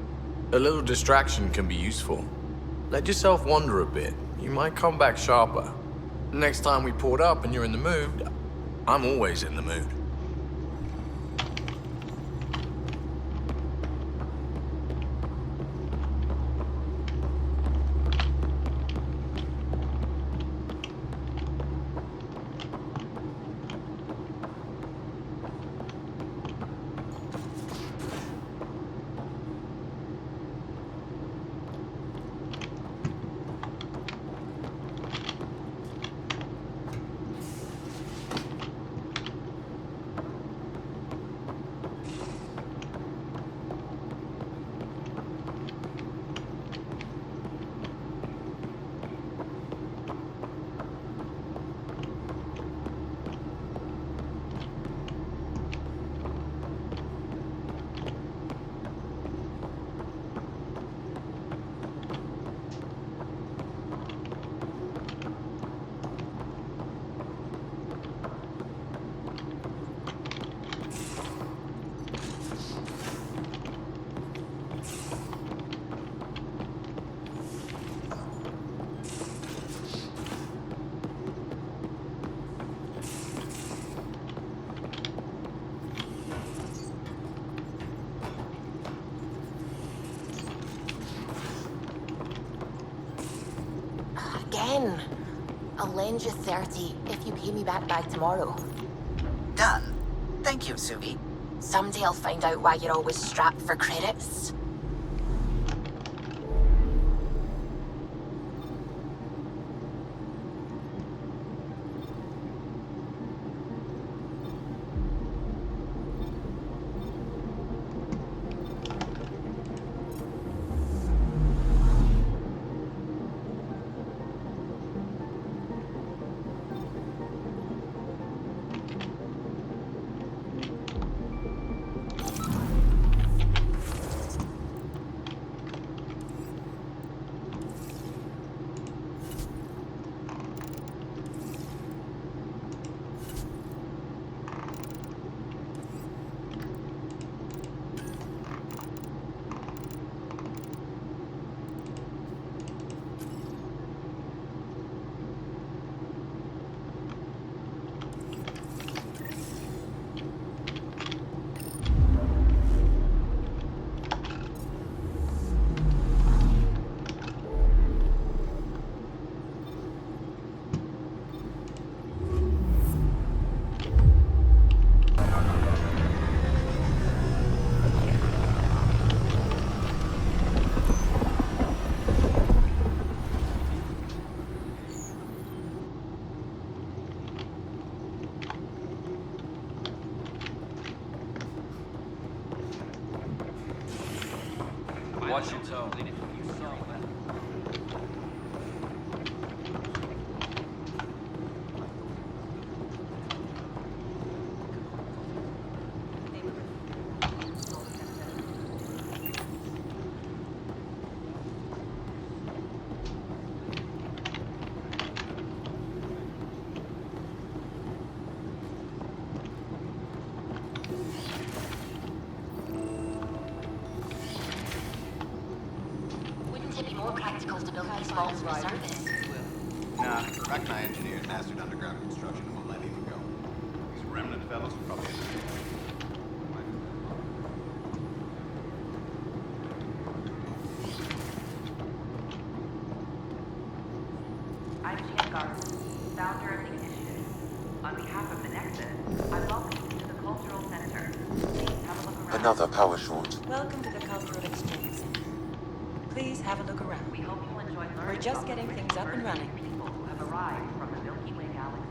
A little distraction can be useful. Let yourself wander a bit. You might come back sharper. Next time we port up and you're in the mood, I'm always in the mood. Again. I'll lend you 30 if you pay me back by tomorrow. Done. Thank you, Subi. Someday I'll find out why you're always strapped for credits. Wouldn't it be more practical to build these vaults for service? Nah, Rack and I engineered mastered underground construction a millennium ago. These remnant fellows will probably I'm Jan Garson, founder of the initiative. On behalf of the Nexus, I welcome you to the Cultural Center. Please have a look around. Another power short. Welcome to the Cultural Exchange Center. Please have a look around. We hope you'll enjoy learning. We're just about getting the things up and running. people who have arrived from the Milky Way galaxy.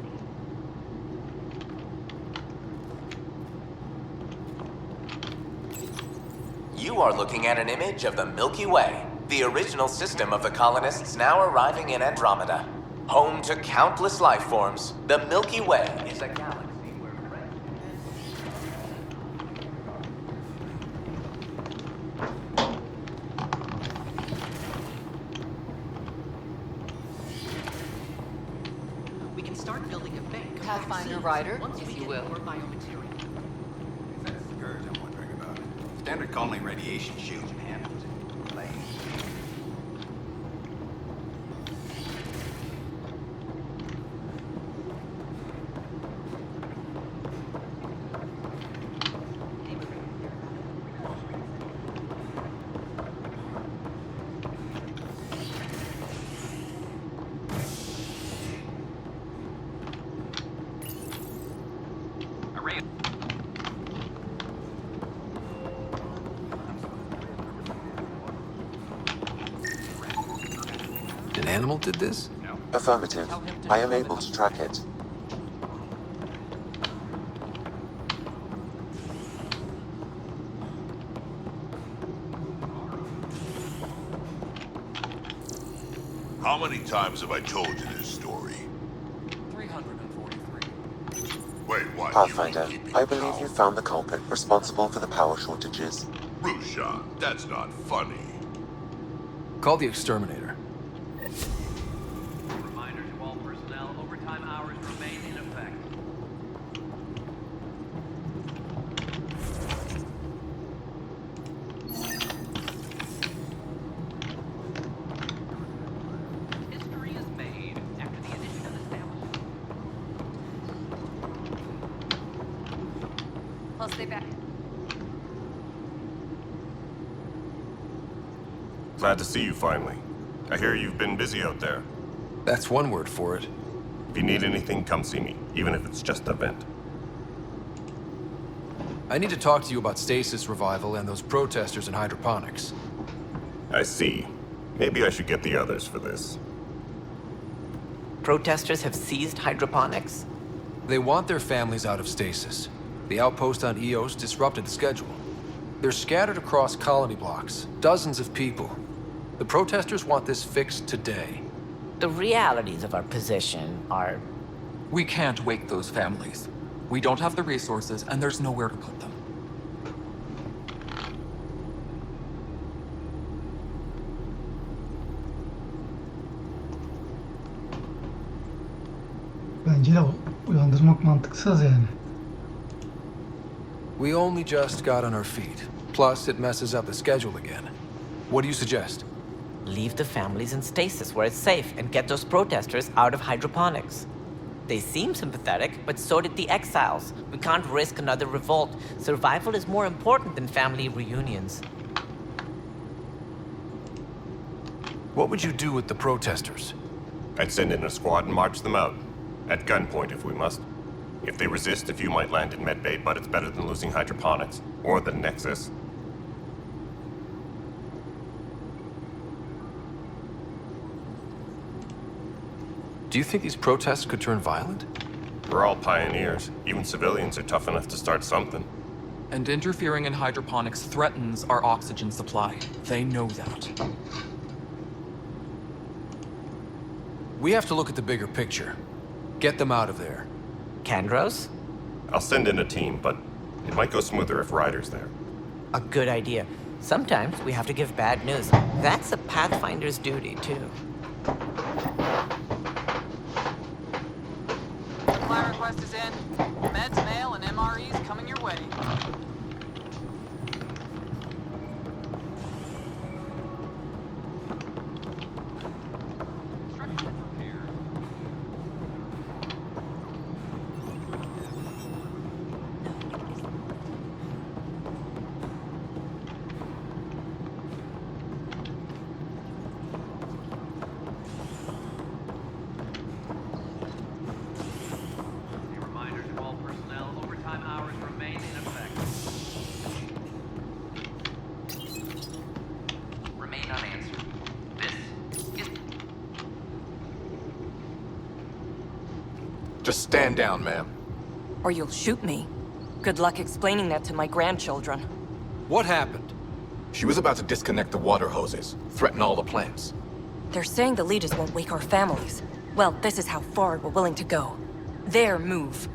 You are looking at an image of the Milky Way, the original system of the colonists now arriving in Andromeda. Home to countless life forms, the Milky Way is a galaxy where We can start building a bank of Pathfinder vaccines Rider, once if we you get will. more biomaterial. That's the scourge I'm wondering about. Standard colony radiation shields and handles. Like, An animal did this? Affirmative. I am able to track it. How many times have I told you this story? 343. Wait, what? Pathfinder, You keep I believe you found the culprit responsible for the power shortages. Rushan, that's not funny. Call the exterminator. Reminder to all personnel, overtime hours remain in effect. History is made after the initiative established. I'll stay back. Glad to see you finally. I hear you've been busy out there. That's one word for it. If you need anything, come see me, even if it's just a vent. I need to talk to you about stasis revival and those protesters in hydroponics. I see. Maybe I should get the others for this. Protesters have seized hydroponics? They want their families out of stasis. The outpost on Eos disrupted the schedule. They're scattered across colony blocks, dozens of people. The protesters want this fixed today. The realities of our position are... We can't wake those families. We don't have the resources, and there's nowhere to put them. Bence de uyandırmak mantıksız yani. We only just got on our feet. Plus, it messes up the schedule again. What do you suggest? Leave the families in stasis where it's safe and get those protesters out of hydroponics. They seem sympathetic, but so did the exiles. We can't risk another revolt. Survival is more important than family reunions. What would you do with the protesters? I'd send in a squad and march them out. At gunpoint if we must. If they resist, a few might land in medbay, but it's better than losing hydroponics. Or the Nexus. Do you think these protests could turn violent? We're all pioneers. Even civilians are tough enough to start something. And interfering in hydroponics threatens our oxygen supply. They know that. We have to look at the bigger picture. Get them out of there. Kandros? I'll send in a team, but it might go smoother if Ryder's there. A good idea. Sometimes we have to give bad news. That's a Pathfinder's duty, too. Supply request is in. Meds, mail, and MREs coming your way. Just stand down, ma'am. Or you'll shoot me. Good luck explaining that to my grandchildren. What happened? She was about to disconnect the water hoses, threaten all the plants. They're saying the leaders won't wake our families. Well, this is how far we're willing to go. Their move.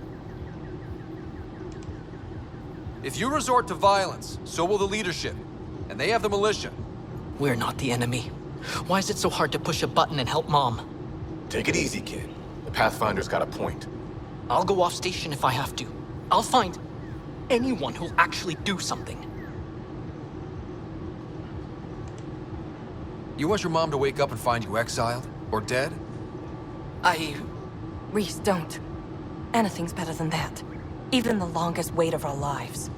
If you resort to violence, so will the leadership. And they have the militia. We're not the enemy. Why is it so hard to push a button and help Mom? Take it easy, kid. The Pathfinder's got a point. I'll go off station if I have to. I'll find anyone who'll actually do something. You want your mom to wake up and find you exiled? Or dead? Reese, don't. Anything's better than that. Even the longest wait of our lives.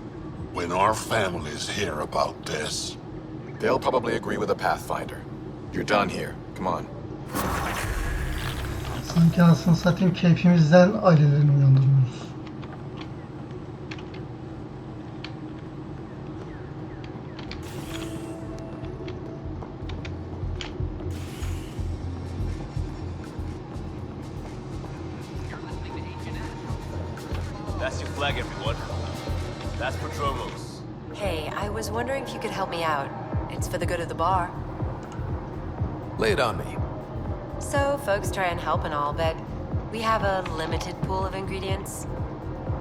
When our families hear about this, They'll probably agree with the Pathfinder. You're done here. Come on. Sanki anasını satayım keyfimizden ailelerini uyandırmıyoruz. That's your flag, everyone. That's Prodromos. Hey, I was wondering if you could help me out. It's for the good of the bar. Lay it on me. So, folks try and help and all, but we have a limited pool of ingredients.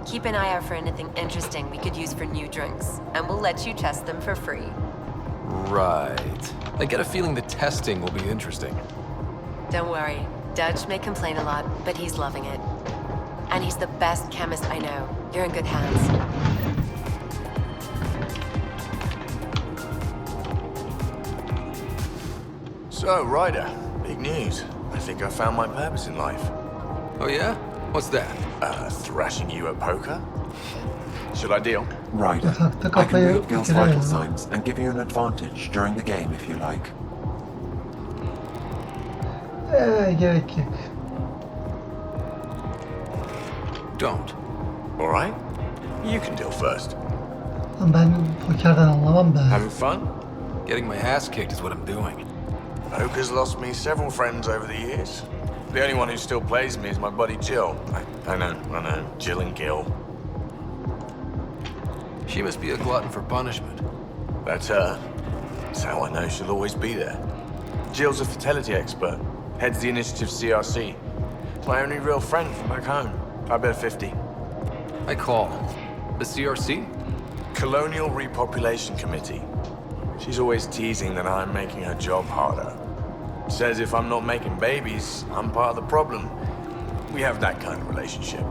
Keep an eye out for anything interesting we could use for new drinks, and we'll let you test them for free. Right. I get a feeling the testing will be interesting. Don't worry, Dutch may complain a lot, but he's loving it. And he's the best chemist I know. You're in good hands. So, Ryder, big news. I think I found my purpose in life. Oh yeah? What's that? Thrashing you at poker? Should I deal? Ryder, I can read Gil's vital signs and give you an advantage during the game if you like. Gerek yok. Don't. All right. You can deal first. Ben pokerden anlamam be. Having fun? Getting my ass kicked is what I'm doing. Poker's lost me several friends over the years. The only one who still plays me is my buddy Jill. I know. Jill and Gil. She must be a glutton for punishment. That's her. That's how I know she'll always be there. Jill's a fertility expert. Heads the initiative CRC. My only real friend from back home. I bet 50. I call. The CRC? Colonial Repopulation Committee. She's always teasing that I'm making her job harder. Says if I'm not making babies, I'm part of the problem. We have that kind of relationship.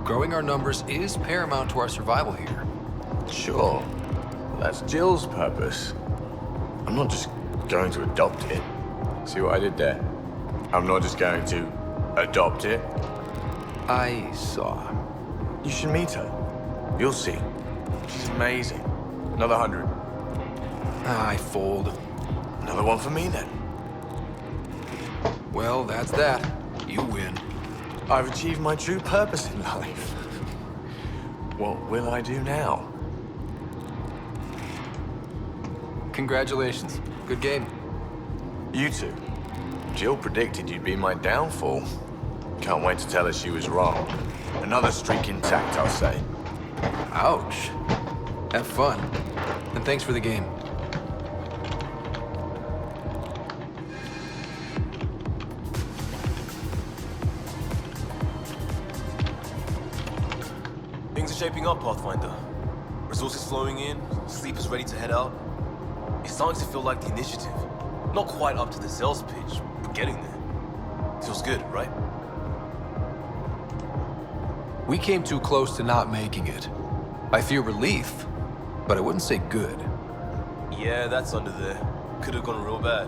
Growing our numbers is paramount to our survival here. Sure. That's Jill's purpose. I'm not just going to adopt it. See what I did there? I'm not just going to adopt it. I saw. You should meet her. You'll see. She's amazing. Another 100. I fold. Another one for me then. Well, that's that. You win. I've achieved my true purpose in life. What will I do now? Congratulations. Good game. You two. Jill predicted you'd be my downfall. Can't wait to tell her she was wrong. Another streak intact, I'll say. Ouch. Have fun. And thanks for the game. Things are shaping up, Pathfinder. Resources flowing in, sleepers ready to head out. It's starting to feel like the initiative. Not quite up to the sales pitch, but getting there. Feels good, right? We came too close to not making it. I feel relief, but I wouldn't say good. Yeah, that's under there. Could have gone real bad.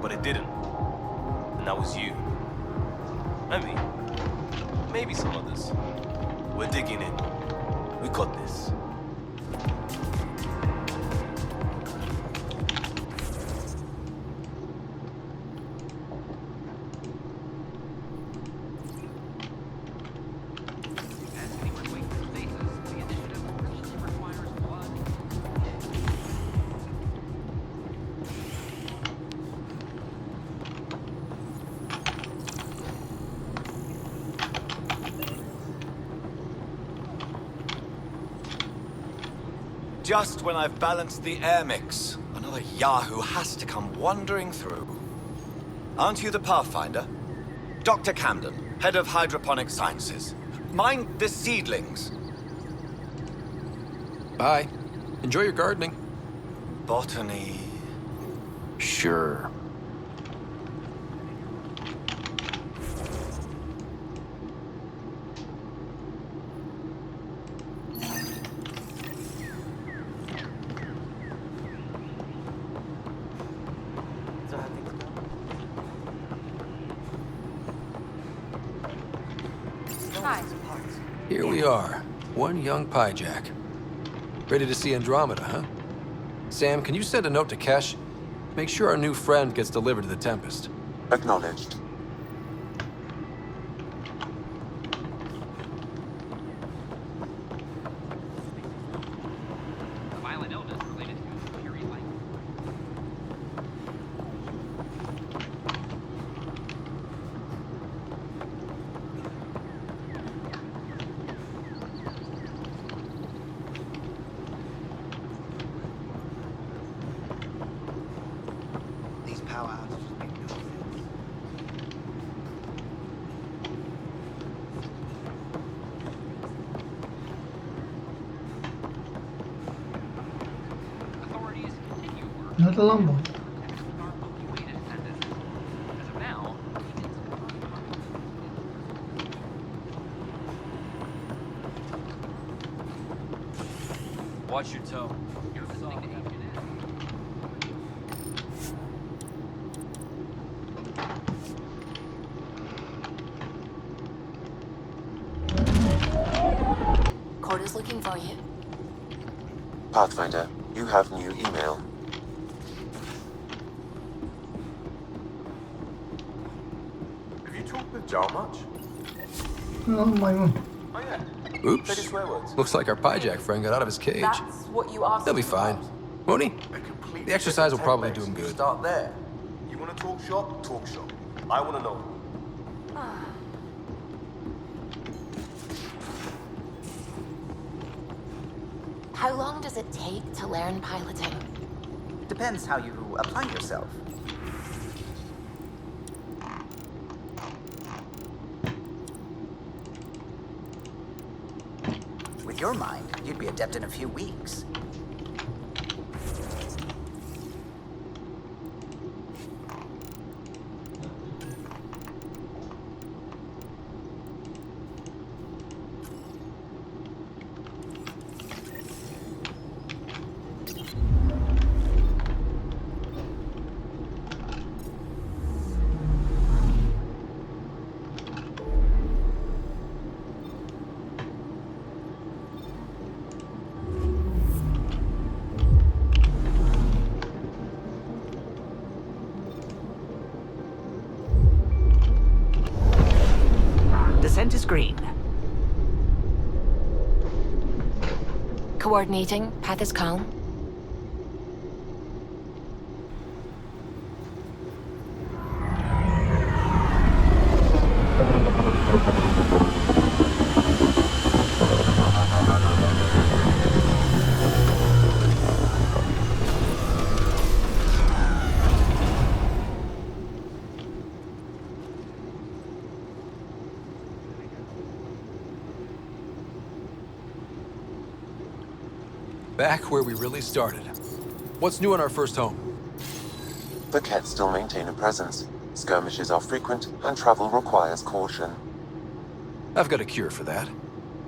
But it didn't. And that was you. I mean, maybe some others. We're digging in. We got this. Just when I've balanced the air mix, another Yahoo has to come wandering through. Aren't you the Pathfinder? Dr. Camden, head of hydroponic sciences. Mind the seedlings. Bye. Enjoy your gardening. Botany. Sure. Here we are, one young piejack. Ready to see Andromeda, huh? Sam, can you send a note to Kesh? Make sure our new friend gets delivered to the Tempest. Acknowledged. Nerede lan bu? Watch your toe. Corda's looking for you. Pathfinder, you have new email. Have you talked with Jar much? Maymun. Oh yeah. Oops. Say the swear words. Looks like our piejack friend got out of his cage. That's what you asked. He'll be fine. Won't he? The exercise will probably do him good. Start there. You want to talk shop? Talk shop. I want to know. How long does it take to learn piloting? Depends how you apply yourself. With your mind, you'd be adept in a few weeks. Descent is green. Coordinating. Path is calm. Back where we really started. What's new in our first home? The Kett still maintain a presence. Skirmishes are frequent, and travel requires caution. I've got a cure for that.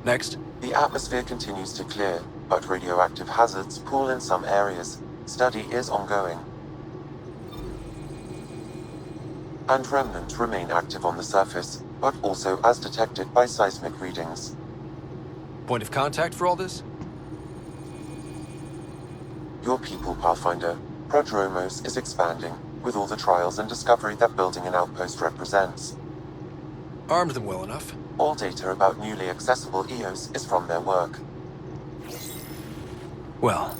Next. The atmosphere continues to clear, but radioactive hazards pool in some areas. Study is ongoing. And remnants remain active on the surface, but also as detected by seismic readings. Point of contact for all this? Your people, Pathfinder. Prodromos is expanding, with all the trials and discovery that building an outpost represents. Armed them well enough. All data about newly accessible EOS is from their work. Well,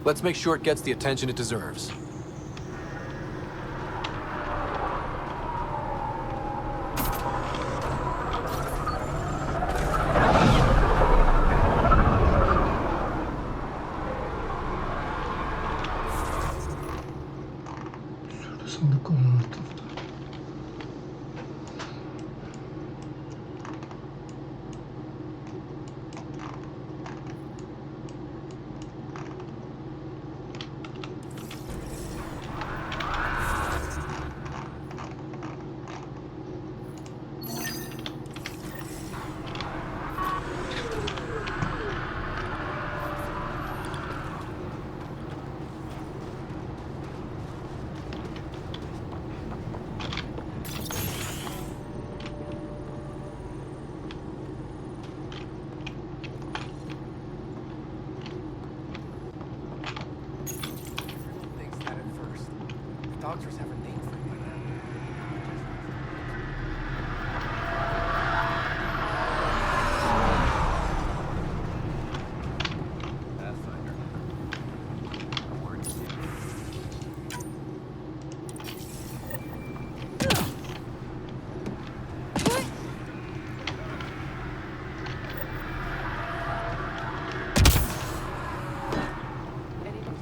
let's make sure it gets the attention it deserves. Sandık olan her tarafta. Doctors have a name for it by now. Pathfinder. A word to you.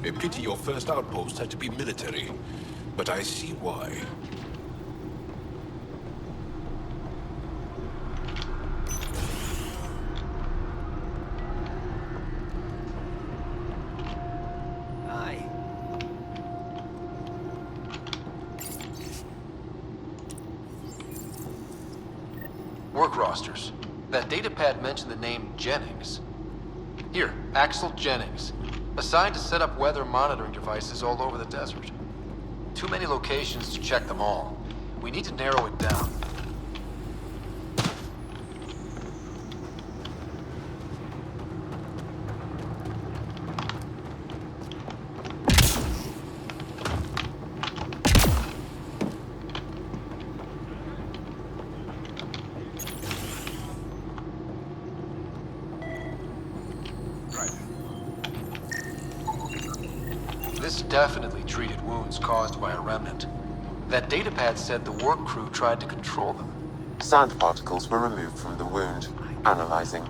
A pity your first outpost had to be military, but I see why. Aye. Work rosters. That datapad mentioned the name Jennings. Here, Axel Jennings. Assigned to set up weather monitoring devices all over the desert. Too many locations to check them all. We need to narrow it down. This definitely treated wounds caused by a remnant. That datapad said the work crew tried to control them. Sand particles were removed from the wound. Analyzing.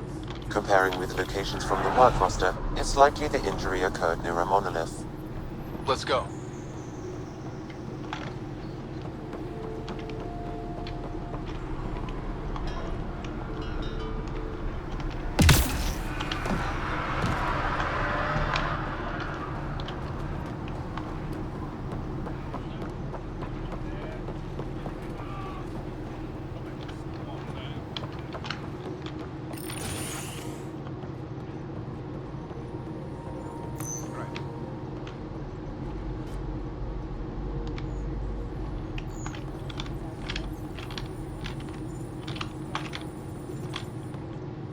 Comparing with locations from the work roster, it's likely the injury occurred near a monolith. Let's go.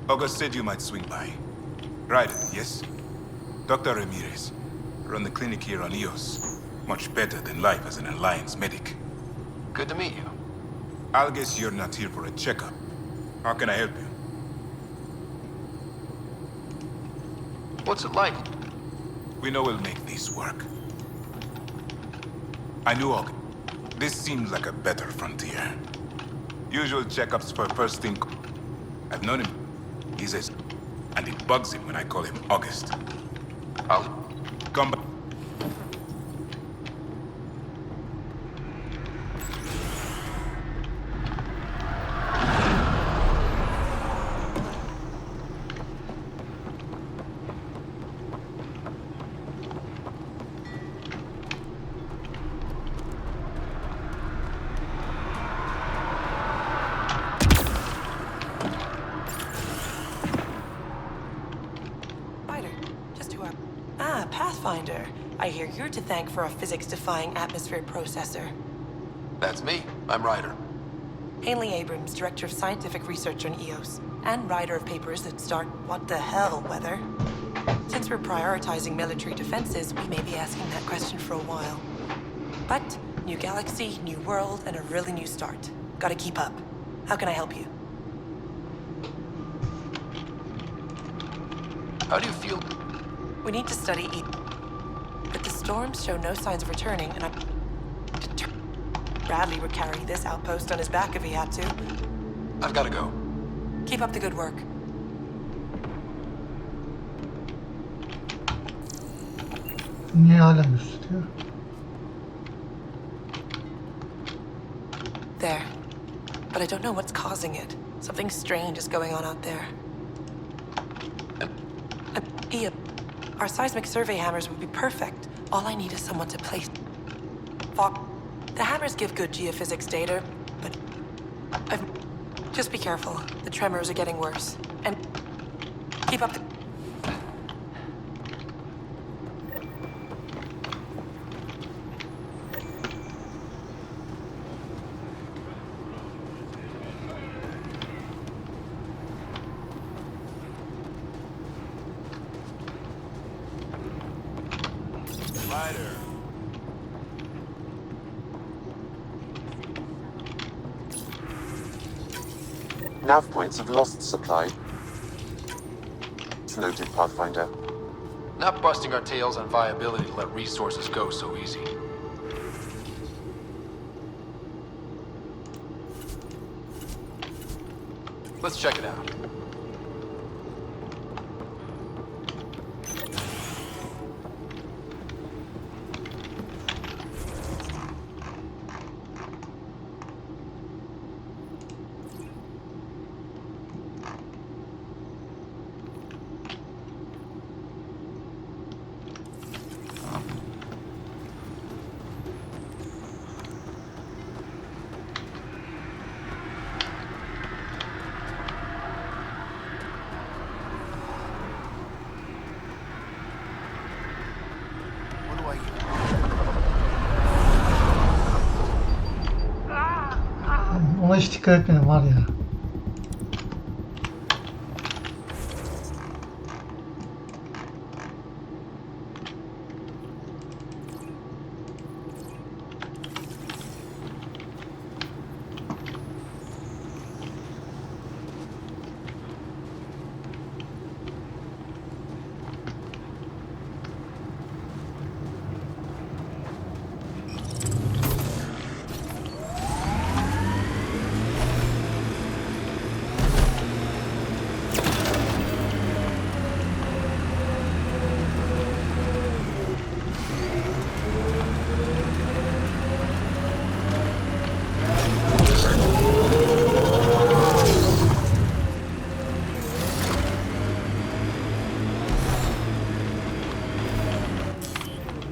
August said you might swing by. Right, yes? Dr. Ramirez. Run the clinic here on EOS. Much better than life as an Alliance medic. Good to meet you. I'll guess you're not here for a checkup. How can I help you? What's it like? We know we'll make this work. I knew August. This seemed like a better frontier. Usual checkups for first thing. I've known him. He says, and it bugs him when I call him August. I'll come back. Pathfinder. I hear you're to thank for a physics-defying atmosphere processor. That's me. I'm Ryder. Haley Abrams, Director of Scientific Research on EOS, and writer of papers that start what the hell weather. Since we're prioritizing military defenses, we may be asking that question for a while. But new galaxy, new world, and a really new start. Gotta keep up. How can I help you? How do you feel? We need to study but the storms show no signs of returning, and Bradley would carry this outpost on his back if he had to. I've gotta go. Keep up the good work. Niye hala yüz tutuyor? There. But I don't know what's causing it. Something strange is going on out there. Ia, our seismic survey hammers would be perfect. All I need is someone to place. The hammers give good geophysics data, but just be careful. The tremors are getting worse. And keep up the... Nav points have lost supply. It's noted, Pathfinder. Not busting our tails on viability to let resources go so easy. Let's check it out. Ona hiç dikkat etmedim var ya.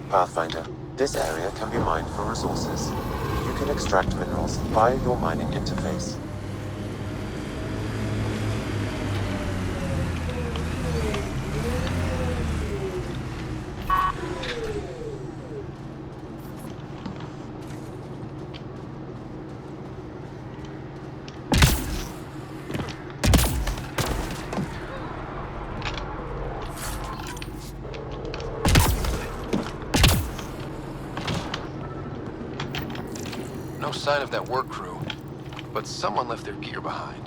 Pathfinder, this area can be mined for resources. You can extract minerals via your mining interface. No sign of that work crew, but someone left their gear behind.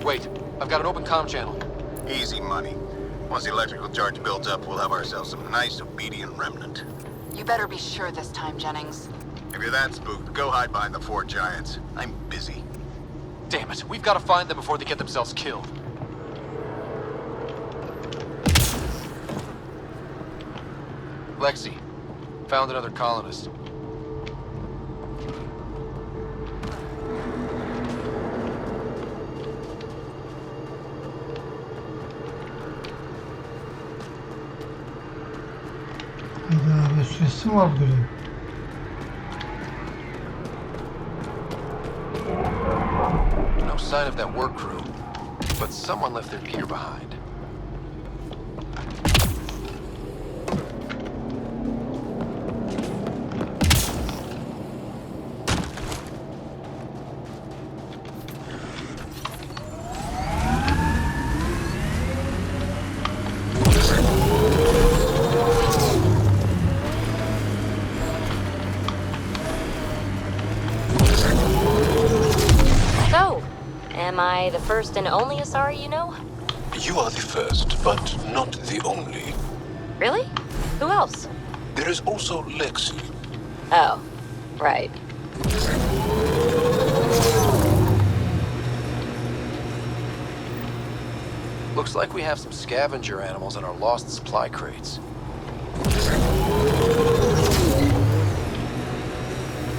Wait, I've got an open comm channel. Easy money. Once the electrical charge builds up, we'll have ourselves some nice obedient remnant. You better be sure this time, Jennings. If you're that spooked, go hide behind the four giants. I'm busy. Damn it, we've got to find them before they get themselves killed. Lexi, found another colonist. Hayda, bir süresi mi var böyle? sign of that work crew, but someone left their gear behind. Am I the first and only Asari you know? You are the first, but not the only. Really? Who else? There is also Lexi. Oh, right. Looks like we have some scavenger animals in our lost supply crates.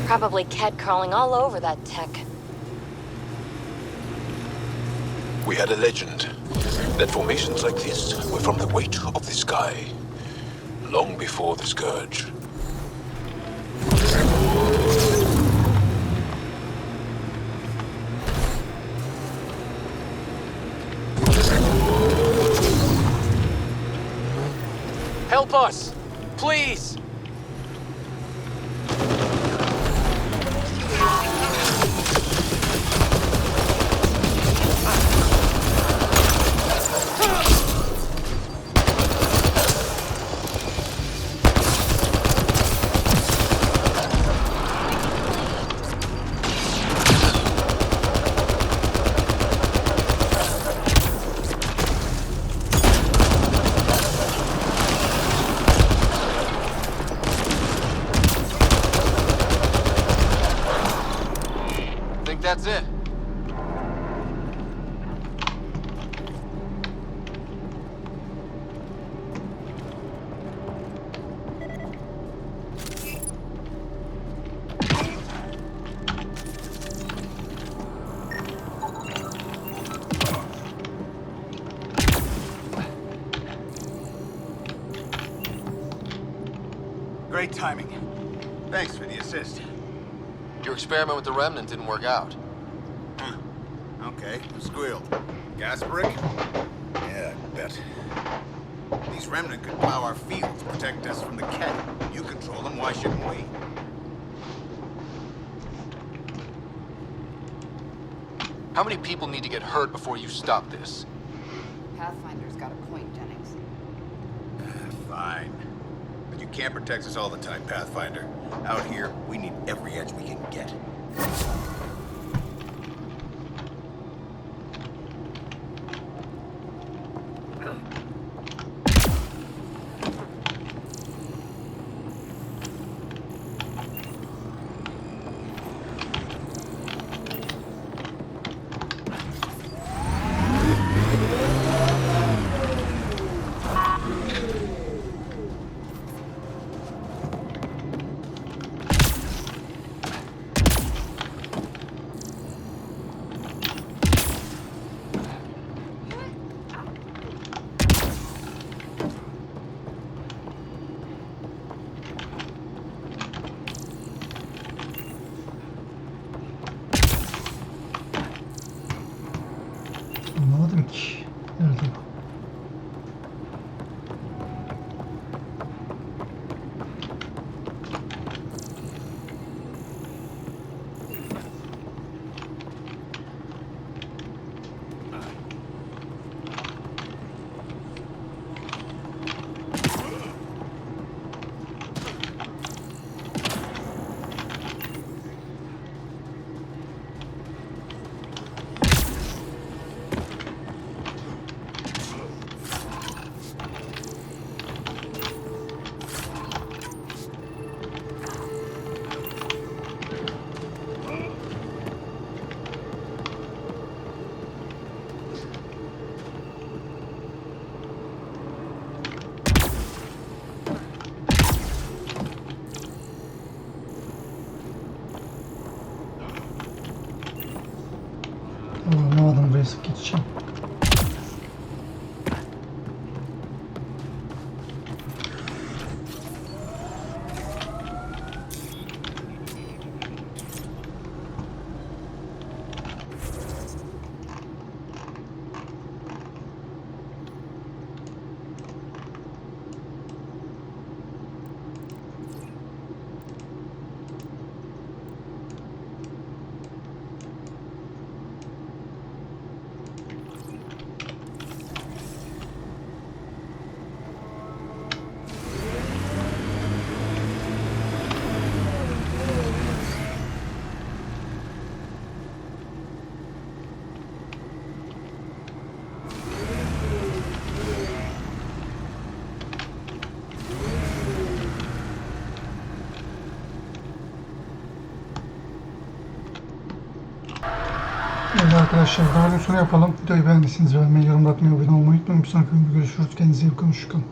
Probably cat crawling all over that tech. We had a legend that formations like this were from the weight of the sky, long before the Scourge. Help us! Please! That's it. Great timing. Thanks for the assist. Your experiment with the Remnant didn't work out. Okay, who squealed? Gasparic? Yeah, I bet. These Remnant could plow our fields, protect us from the Ket. You control them, why shouldn't we? How many people need to get hurt before you stop this? Pathfinder's got a point, Jennings. Fine. But you can't protect us all the time, Pathfinder. Out here, we need every edge we can get. Anlamadım ki. Nerede bu? Anlamadım, buraya sık geçeceğim. Evet arkadaşlar, daha sonu yapalım. Videoyu beğendiyseniz beğenmeyi, yorum atmayı, abone olmayı unutmayın. Bir sonraki bölümde görüşürüz. Kendinize iyi bakın. Hoşçakalın.